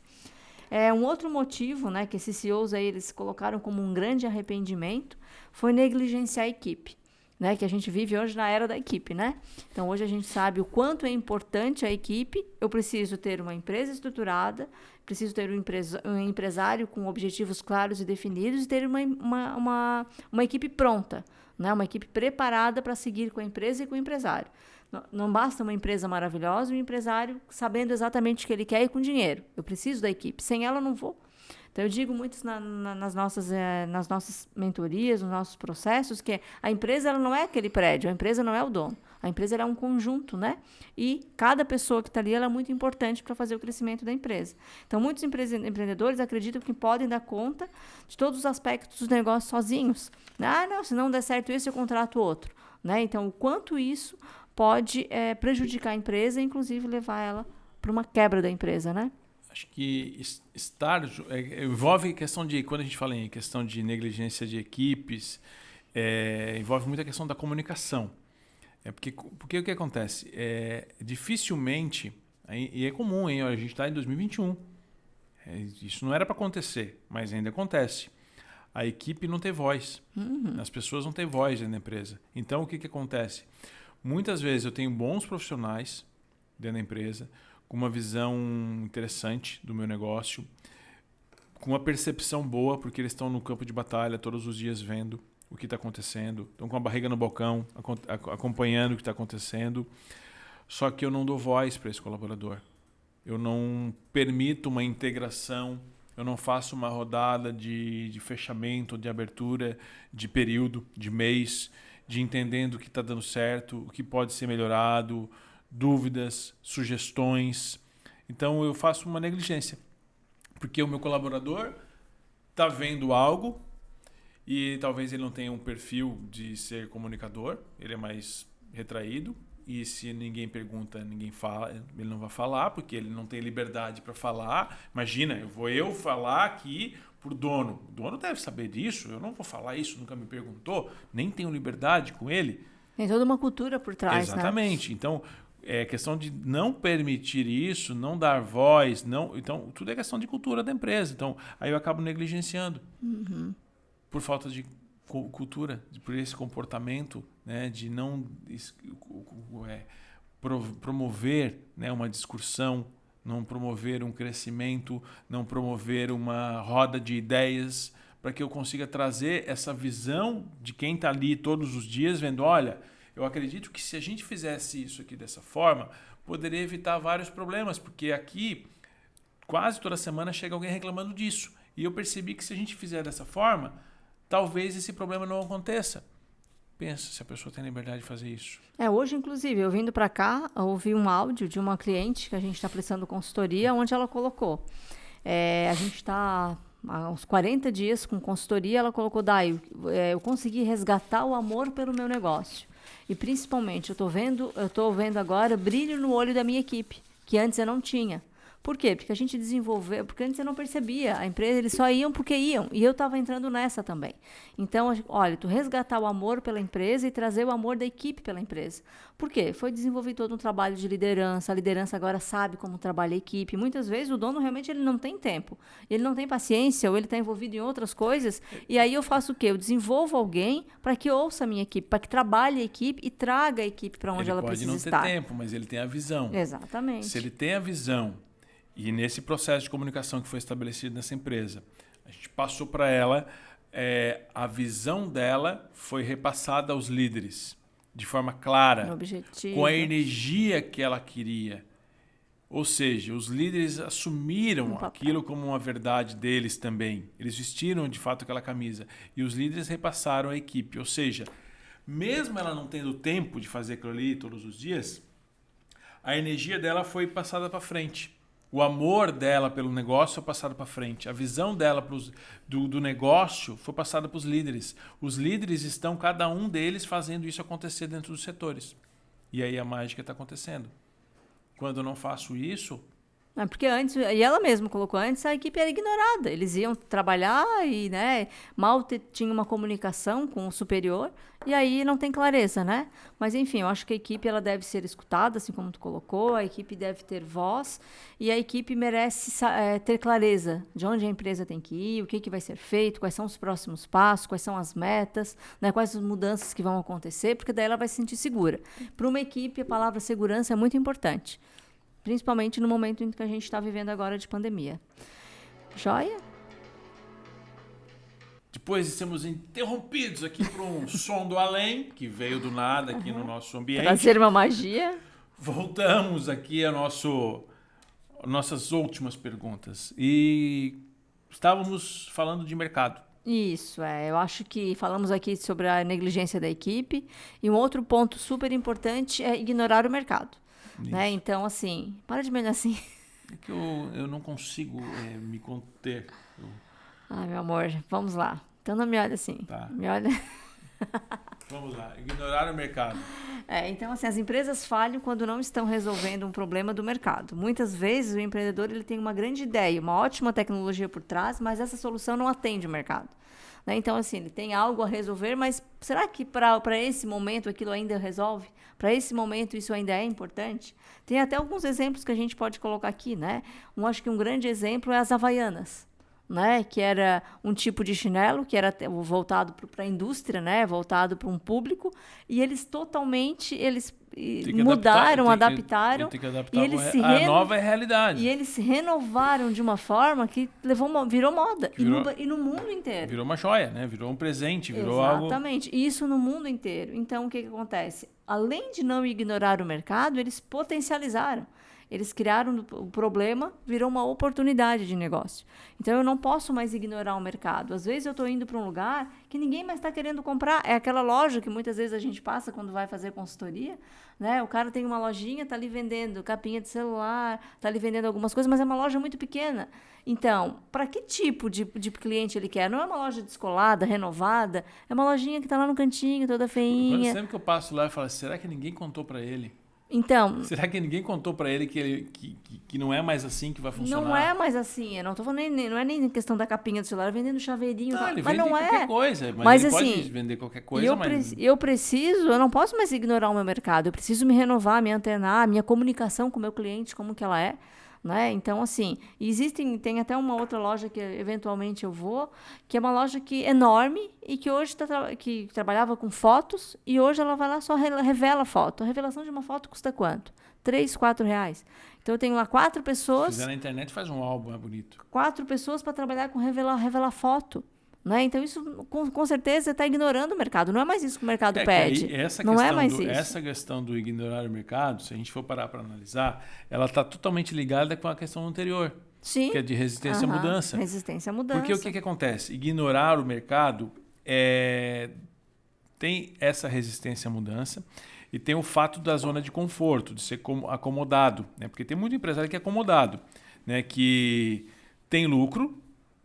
Um outro motivo, né, que esses CEOs aí, eles colocaram como um grande arrependimento foi negligenciar a equipe, né? Que a gente vive hoje na era da equipe, né? Então, hoje a gente sabe o quanto é importante a equipe. Eu preciso ter uma empresa estruturada, preciso ter um empresário com objetivos claros e definidos e ter uma equipe pronta, né? Uma equipe preparada para seguir com a empresa e com o empresário. Não basta uma empresa maravilhosa e um empresário sabendo exatamente o que ele quer e com dinheiro. Eu preciso da equipe. Sem ela, eu não vou. Então, eu digo muito nas nossas mentorias, nos nossos processos, que a empresa ela não é aquele prédio, a empresa não é o dono. A empresa ela é um conjunto, né? E cada pessoa que está ali ela é muito importante para fazer o crescimento da empresa. Então, muitos empreendedores acreditam que podem dar conta de todos os aspectos dos negócios sozinhos. Não, se não der certo isso, eu contrato outro. Né? Então, o quanto isso pode prejudicar a empresa e, inclusive, levar ela para uma quebra da empresa, né? Acho que envolve a questão de, quando a gente fala em questão de negligência de equipes, envolve muito a questão da comunicação. Porque o que acontece? Dificilmente, e é comum, hein? A gente está em 2021. Isso não era para acontecer, mas ainda acontece. A equipe não tem voz. As pessoas não têm voz na empresa. Então, o que acontece? Muitas vezes eu tenho bons profissionais dentro da empresa, com uma visão interessante do meu negócio, com uma percepção boa, porque eles estão no campo de batalha todos os dias vendo o que está acontecendo, estão com a barriga no balcão, acompanhando o que está acontecendo, só que eu não dou voz para esse colaborador. Eu não permito uma integração, eu não faço uma rodada de fechamento, de abertura, de período, de mês, de entendendo o que está dando certo, o que pode ser melhorado, dúvidas, sugestões. Então, eu faço uma negligência. Porque o meu colaborador está vendo algo e talvez ele não tenha um perfil de ser comunicador, ele é mais retraído. E se ninguém pergunta, ninguém fala, ele não vai falar, porque ele não tem liberdade para falar. Imagina, eu vou falar aqui pro dono. O dono deve saber disso, eu não vou falar isso, nunca me perguntou, nem tenho liberdade com ele. Tem toda uma cultura por trás, exatamente. Né? Então, é questão de não permitir isso, não dar voz, então tudo é questão de cultura da empresa. Então, aí eu acabo negligenciando por falta de cultura, por esse comportamento, né, de não promover, né, uma discussão, não promover um crescimento, não promover uma roda de ideias, para que eu consiga trazer essa visão de quem está ali todos os dias, vendo, olha, eu acredito que se a gente fizesse isso aqui dessa forma, poderia evitar vários problemas, porque aqui quase toda semana chega alguém reclamando disso. E eu percebi que se a gente fizer dessa forma, talvez esse problema não aconteça. Pensa se a pessoa tem liberdade de fazer isso. Hoje, inclusive, eu vindo para cá, eu ouvi um áudio de uma cliente que a gente está prestando consultoria, onde ela colocou. A gente está há uns 40 dias com consultoria, ela colocou, Dai, eu consegui resgatar o amor pelo meu negócio. E principalmente, eu estou vendo agora brilho no olho da minha equipe, que antes eu não tinha. Por quê? Porque a gente desenvolveu, porque antes eu não percebia. A empresa, eles só iam porque iam. E eu estava entrando nessa também. Então, olha, tu resgatar o amor pela empresa e trazer o amor da equipe pela empresa. Por quê? Foi desenvolver todo um trabalho de liderança. A liderança agora sabe como trabalha a equipe. Muitas vezes o dono realmente ele não tem tempo. Ele não tem paciência ou ele está envolvido em outras coisas. E aí eu faço o quê? Eu desenvolvo alguém para que ouça a minha equipe, para que trabalhe a equipe e traga a equipe para onde ela precisa estar. Ele pode não ter tempo, mas ele tem a visão. Exatamente. Se ele tem a visão... E nesse processo de comunicação que foi estabelecido nessa empresa, a gente passou para ela, a visão dela foi repassada aos líderes de forma clara, com a energia que ela queria. Ou seja, os líderes assumiram aquilo como uma verdade deles também. Eles vestiram de fato aquela camisa. E os líderes repassaram à equipe. Ou seja, mesmo ela não tendo tempo de fazer aquilo ali todos os dias, a energia dela foi passada para frente. O amor dela pelo negócio foi passado para frente. A visão dela do negócio foi passada para os líderes. Os líderes estão, cada um deles, fazendo isso acontecer dentro dos setores. E aí a mágica está acontecendo. Quando eu não faço isso... Porque antes, e ela mesma colocou antes, a equipe era ignorada. Eles iam trabalhar e mal tinha uma comunicação com o superior e aí não tem clareza, né? Mas enfim, eu acho que a equipe ela deve ser escutada, assim como tu colocou, a equipe deve ter voz e a equipe merece ter clareza de onde a empresa tem que ir, o que vai ser feito, quais são os próximos passos, quais são as metas, quais as mudanças que vão acontecer, porque daí ela vai se sentir segura. Para uma equipe, a palavra segurança é muito importante. Principalmente no momento em que a gente está vivendo agora de pandemia. Joia? Depois de sermos interrompidos aqui por um som do além, que veio do nada aqui no nosso ambiente. Trazer uma magia. Voltamos aqui a nossas últimas perguntas. E estávamos falando de mercado. Isso, eu acho que falamos aqui sobre a negligência da equipe. E um outro ponto super importante é ignorar o mercado. Então, assim, para de me olhar assim. É que eu não consigo me conter. Ai, meu amor, vamos lá. Então não me olha assim. Tá. Me olha... Vamos lá, ignorar o mercado. Então, assim, as empresas falham quando não estão resolvendo um problema do mercado. Muitas vezes o empreendedor ele tem uma grande ideia, uma ótima tecnologia por trás, mas essa solução não atende o mercado. Então, assim, ele tem algo a resolver, mas será que para esse momento aquilo ainda resolve? Para esse momento isso ainda é importante? Tem até alguns exemplos que a gente pode colocar aqui, acho que um grande exemplo é as Havaianas, que era um tipo de chinelo que era voltado para a indústria, voltado para um público, e eles totalmente mudaram, adaptaram e eles a nova realidade. E eles se renovaram de uma forma que virou moda e no mundo inteiro. Virou uma joia, Virou um presente, virou Exatamente. Algo... Isso no mundo inteiro. Então, o que acontece? Além de não ignorar o mercado, eles potencializaram. Eles criaram o problema, virou uma oportunidade de negócio. Então, eu não posso mais ignorar o mercado. Às vezes, eu estou indo para um lugar que ninguém mais está querendo comprar. É aquela loja que muitas vezes a gente passa quando vai fazer consultoria. O cara tem uma lojinha, está ali vendendo capinha de celular, está ali vendendo algumas coisas, mas é uma loja muito pequena. Então, para que tipo de cliente ele quer? Não é uma loja descolada, renovada. É uma lojinha que está lá no cantinho, toda feinha. Sempre que eu passo lá, eu falo, será que ninguém contou para ele? Então, será que ninguém contou para ele que não é mais assim que vai funcionar? Não é mais assim. Eu não tô falando não é nem questão da capinha do celular, vendendo chaveirinho. Ele mas vende não qualquer coisa. Mas ele assim, pode vender qualquer coisa. Eu não posso mais ignorar o meu mercado. Eu preciso me renovar, me antenar, a minha comunicação com o meu cliente, como que ela é. Né? Então, assim, tem até uma outra loja que eventualmente eu vou, que é uma loja que é enorme e que hoje que trabalhava com fotos e hoje ela vai lá só revela foto. A revelação de uma foto custa quanto? R$3, R$4. Então, eu tenho lá 4 pessoas... Se fizer na internet, faz um álbum, é bonito. 4 pessoas para trabalhar com revelar foto. Né? Então, isso com certeza está ignorando o mercado. Não é mais isso que o mercado pede. Não é mais isso. Essa questão do ignorar o mercado, se a gente for parar para analisar, ela está totalmente ligada com a questão anterior. Sim. Que é de resistência à mudança. Resistência à mudança. Porque o que acontece? Ignorar o mercado tem essa resistência à mudança e tem o fato da zona de conforto, de ser acomodado. Né? Porque tem muito empresário que é acomodado, né? Que tem lucro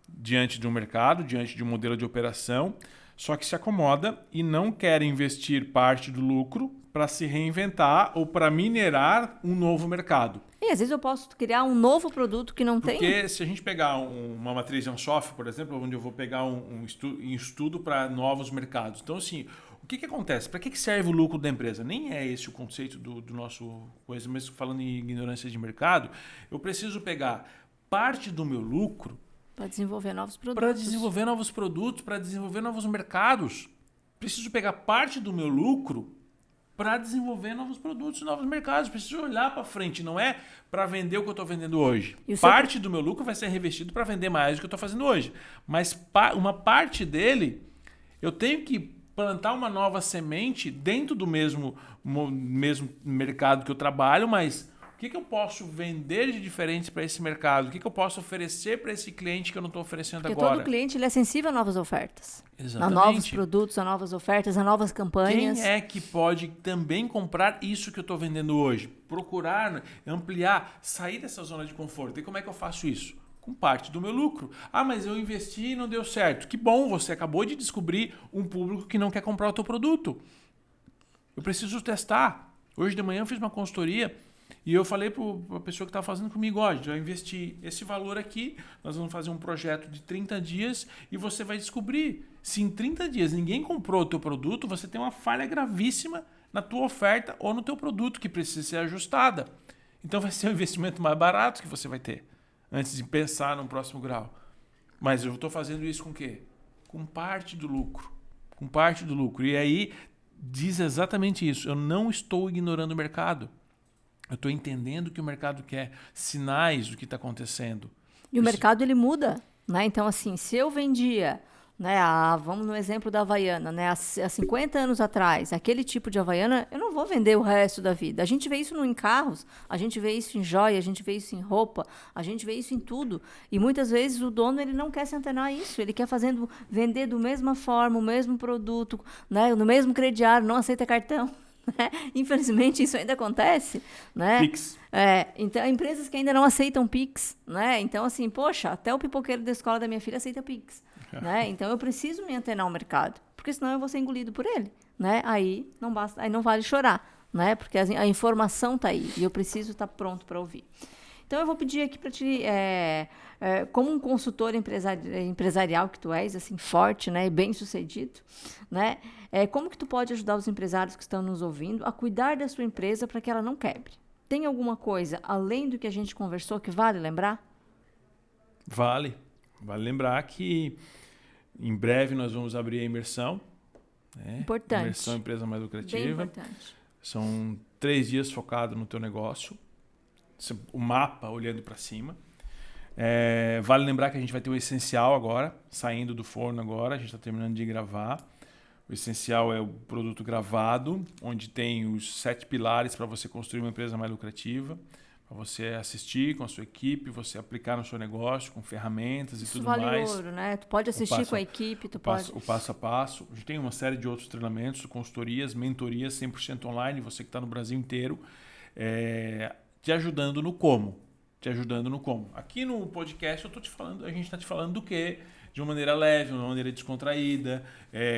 diante de um mercado, diante de um modelo de operação, só que se acomoda e não quer investir parte do lucro para se reinventar ou para minerar um novo mercado. E às vezes eu posso criar um novo produto que não tem. Porque se a gente pegar uma matriz de Ansoff, por exemplo, onde eu vou pegar um estudo para novos mercados. Então, assim, o que acontece? Para que serve o lucro da empresa? Nem é esse o conceito do nosso coisa, mas falando em ignorância de mercado, eu preciso pegar parte do meu lucro para desenvolver novos produtos. Para desenvolver novos mercados. Preciso pegar parte do meu lucro para desenvolver novos produtos, novos mercados. Preciso olhar para frente, não é para vender o que eu estou vendendo hoje. Parte do meu lucro vai ser revestido para vender mais do que eu estou fazendo hoje. Mas uma parte dele, eu tenho que plantar uma nova semente dentro do mesmo mercado que eu trabalho, mas o que eu posso vender de diferente para esse mercado? O que eu posso oferecer para esse cliente que eu não estou oferecendo Porque agora? Porque todo cliente ele é sensível a novas ofertas. Exatamente. A novos produtos, a novas ofertas, a novas campanhas. Quem é que pode também comprar isso que eu estou vendendo hoje? Procurar, ampliar, sair dessa zona de conforto. E como é que eu faço isso? Com parte do meu lucro. Ah, mas eu investi e não deu certo. Que bom, você acabou de descobrir um público que não quer comprar o teu produto. Eu preciso testar. Hoje de manhã eu fiz uma consultoria e eu falei para a pessoa que estava fazendo comigo, ó, já investi esse valor aqui, nós vamos fazer um projeto de 30 dias e você vai descobrir se em 30 dias ninguém comprou o teu produto, você tem uma falha gravíssima na tua oferta ou no teu produto que precisa ser ajustada. Então vai ser um investimento mais barato que você vai ter antes de pensar no próximo grau. Mas eu estou fazendo isso com o quê? Com parte do lucro. Com parte do lucro. E aí diz exatamente isso. Eu não estou ignorando o mercado. Eu estou entendendo que o mercado quer sinais do que está acontecendo. E o mercado ele muda, né? Então, assim, se eu vendia, né, vamos no exemplo da Havaiana, né, há 50 anos atrás, aquele tipo de Havaiana, eu não vou vender o resto da vida. A gente vê isso em carros, a gente vê isso em joia, a gente vê isso em roupa, a gente vê isso em tudo. E muitas vezes o dono ele não quer se antenar isso, ele quer vender da mesma forma, o mesmo produto, né, no mesmo crediário, não aceita cartão. Infelizmente isso ainda acontece, né? Pix. Então empresas que ainda não aceitam Pix, né? Então assim, poxa, até o pipoqueiro da escola da minha filha aceita Pix, né? Então eu preciso me antenar ao mercado, porque senão eu vou ser engolido por ele, né? Aí não basta, aí não vale chorar, né? Porque a informação está aí e eu preciso estar pronto para ouvir. Então eu vou pedir aqui para ti, como um consultor empresarial que tu és, assim, forte, né, e bem sucedido, né, como que tu pode ajudar os empresários que estão nos ouvindo a cuidar da sua empresa para que ela não quebre? Tem alguma coisa além do que a gente conversou que vale lembrar? Vale lembrar que em breve nós vamos abrir a imersão. Né? Importante. Imersão Empresa Mais Lucrativa. Bem importante. São 3 dias focados no teu negócio. O mapa olhando para cima. Vale lembrar que a gente vai ter o essencial agora, saindo do forno agora, a gente está terminando de gravar. O essencial é o produto gravado, onde tem os 7 pilares para você construir uma empresa mais lucrativa, para você assistir com a sua equipe, você aplicar no seu negócio, com ferramentas e tudo mais. Isso vale ouro, né? Tu pode assistir com a equipe, o passo a passo. A gente tem uma série de outros treinamentos, consultorias, mentorias 100% online, você que está no Brasil inteiro, te ajudando no como. Aqui no podcast a gente está te falando do quê? De uma maneira leve, de uma maneira descontraída,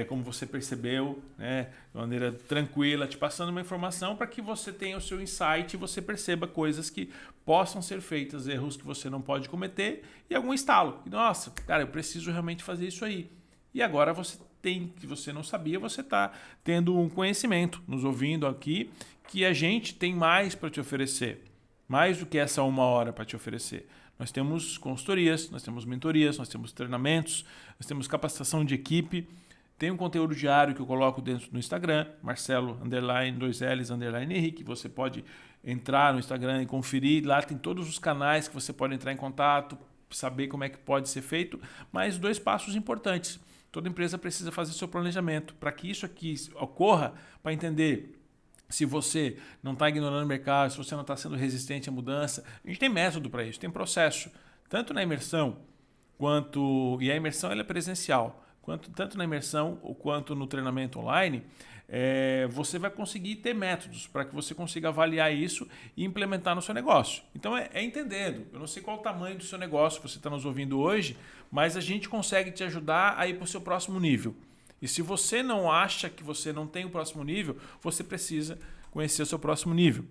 como você percebeu, né? De uma maneira tranquila, te passando uma informação para que você tenha o seu insight e você perceba coisas que possam ser feitas, erros que você não pode cometer e algum estalo. Nossa, cara, eu preciso realmente fazer isso aí. E agora que você não sabia, você está tendo um conhecimento, nos ouvindo aqui, que a gente tem mais para te oferecer. mais do que essa 1 hora para te oferecer. Nós temos consultorias, nós temos mentorias, nós temos treinamentos, nós temos capacitação de equipe. Tem um conteúdo diário que eu coloco dentro do Instagram, Marcelo_2Ls_Henrique. Você pode entrar no Instagram e conferir. Lá tem todos os canais que você pode entrar em contato, saber como é que pode ser feito. Mas 2 passos importantes. Toda empresa precisa fazer seu planejamento. Para que isso aqui ocorra, para entender se você não está ignorando o mercado, se você não está sendo resistente à mudança. A gente tem método para isso, tem processo. Tanto na imersão, e a imersão ela é presencial, tanto na imersão quanto no treinamento online, você vai conseguir ter métodos para que você consiga avaliar isso e implementar no seu negócio. Então é entendendo. Eu não sei qual o tamanho do seu negócio que você está nos ouvindo hoje, mas a gente consegue te ajudar a ir para o seu próximo nível. E se você não acha que você não tem o próximo nível, você precisa conhecer o seu próximo nível.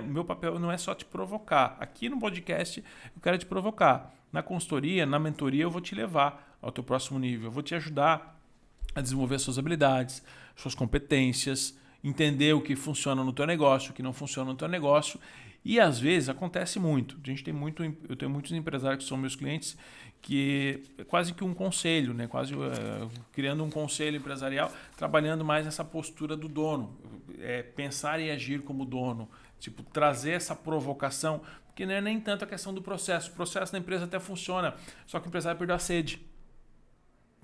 Meu papel não é só te provocar. Aqui no podcast eu quero te provocar. Na consultoria, na mentoria, eu vou te levar ao teu próximo nível. Eu vou te ajudar a desenvolver suas habilidades, suas competências, entender o que funciona no teu negócio, o que não funciona no teu negócio. E às vezes acontece muito. Eu tenho muitos empresários que são meus clientes que é quase que um conselho, né? Criando um conselho empresarial, trabalhando mais nessa postura do dono, pensar e agir como dono, tipo trazer essa provocação, porque não é nem tanto a questão do processo. O processo da empresa até funciona, só que o empresário perdeu a sede.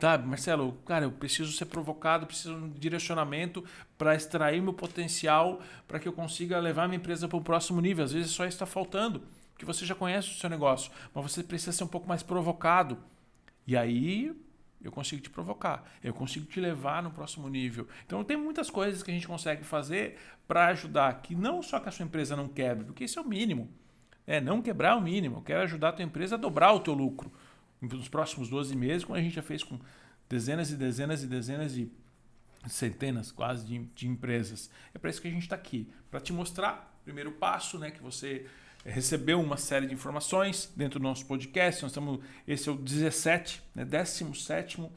Sabe, Marcelo, cara, eu preciso ser provocado, preciso de um direcionamento para extrair meu potencial, para que eu consiga levar minha empresa para o próximo nível. Às vezes só isso está faltando, porque você já conhece o seu negócio, mas você precisa ser um pouco mais provocado. E aí eu consigo te provocar, eu consigo te levar no próximo nível. Então tem muitas coisas que a gente consegue fazer para ajudar, que não só que a sua empresa não quebre, porque isso é o mínimo. Não quebrar é o mínimo. Eu quero ajudar a tua empresa a dobrar o teu lucro nos próximos 12 meses, como a gente já fez com dezenas e dezenas e dezenas de centenas quase de empresas. É para isso que a gente está aqui, para te mostrar, primeiro passo, né, que você recebeu uma série de informações dentro do nosso podcast. Esse é o 17, né, 17º.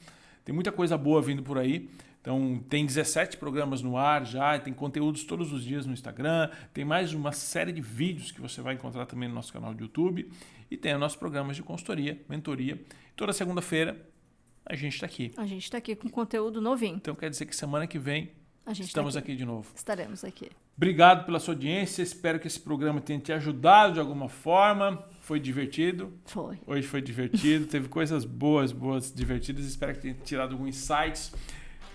Tem muita coisa boa vindo por aí. Então, tem 17 programas no ar já, tem conteúdos todos os dias no Instagram, tem mais uma série de vídeos que você vai encontrar também no nosso canal de YouTube e tem os nossos programas de consultoria, mentoria. Toda segunda-feira a gente está aqui. A gente está aqui com conteúdo novinho. Então, quer dizer que semana que vem estamos aqui de novo. Estaremos aqui. Obrigado pela sua audiência, espero que esse programa tenha te ajudado de alguma forma. Foi divertido? Foi. Hoje foi divertido, teve coisas boas, divertidas, espero que tenha tirado alguns insights.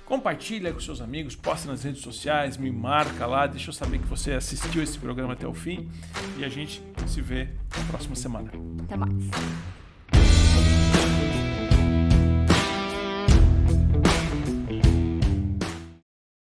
Compartilha com seus amigos, posta nas redes sociais, me marca lá, deixa eu saber que você assistiu esse programa até o fim e a gente se vê na próxima semana. Até mais.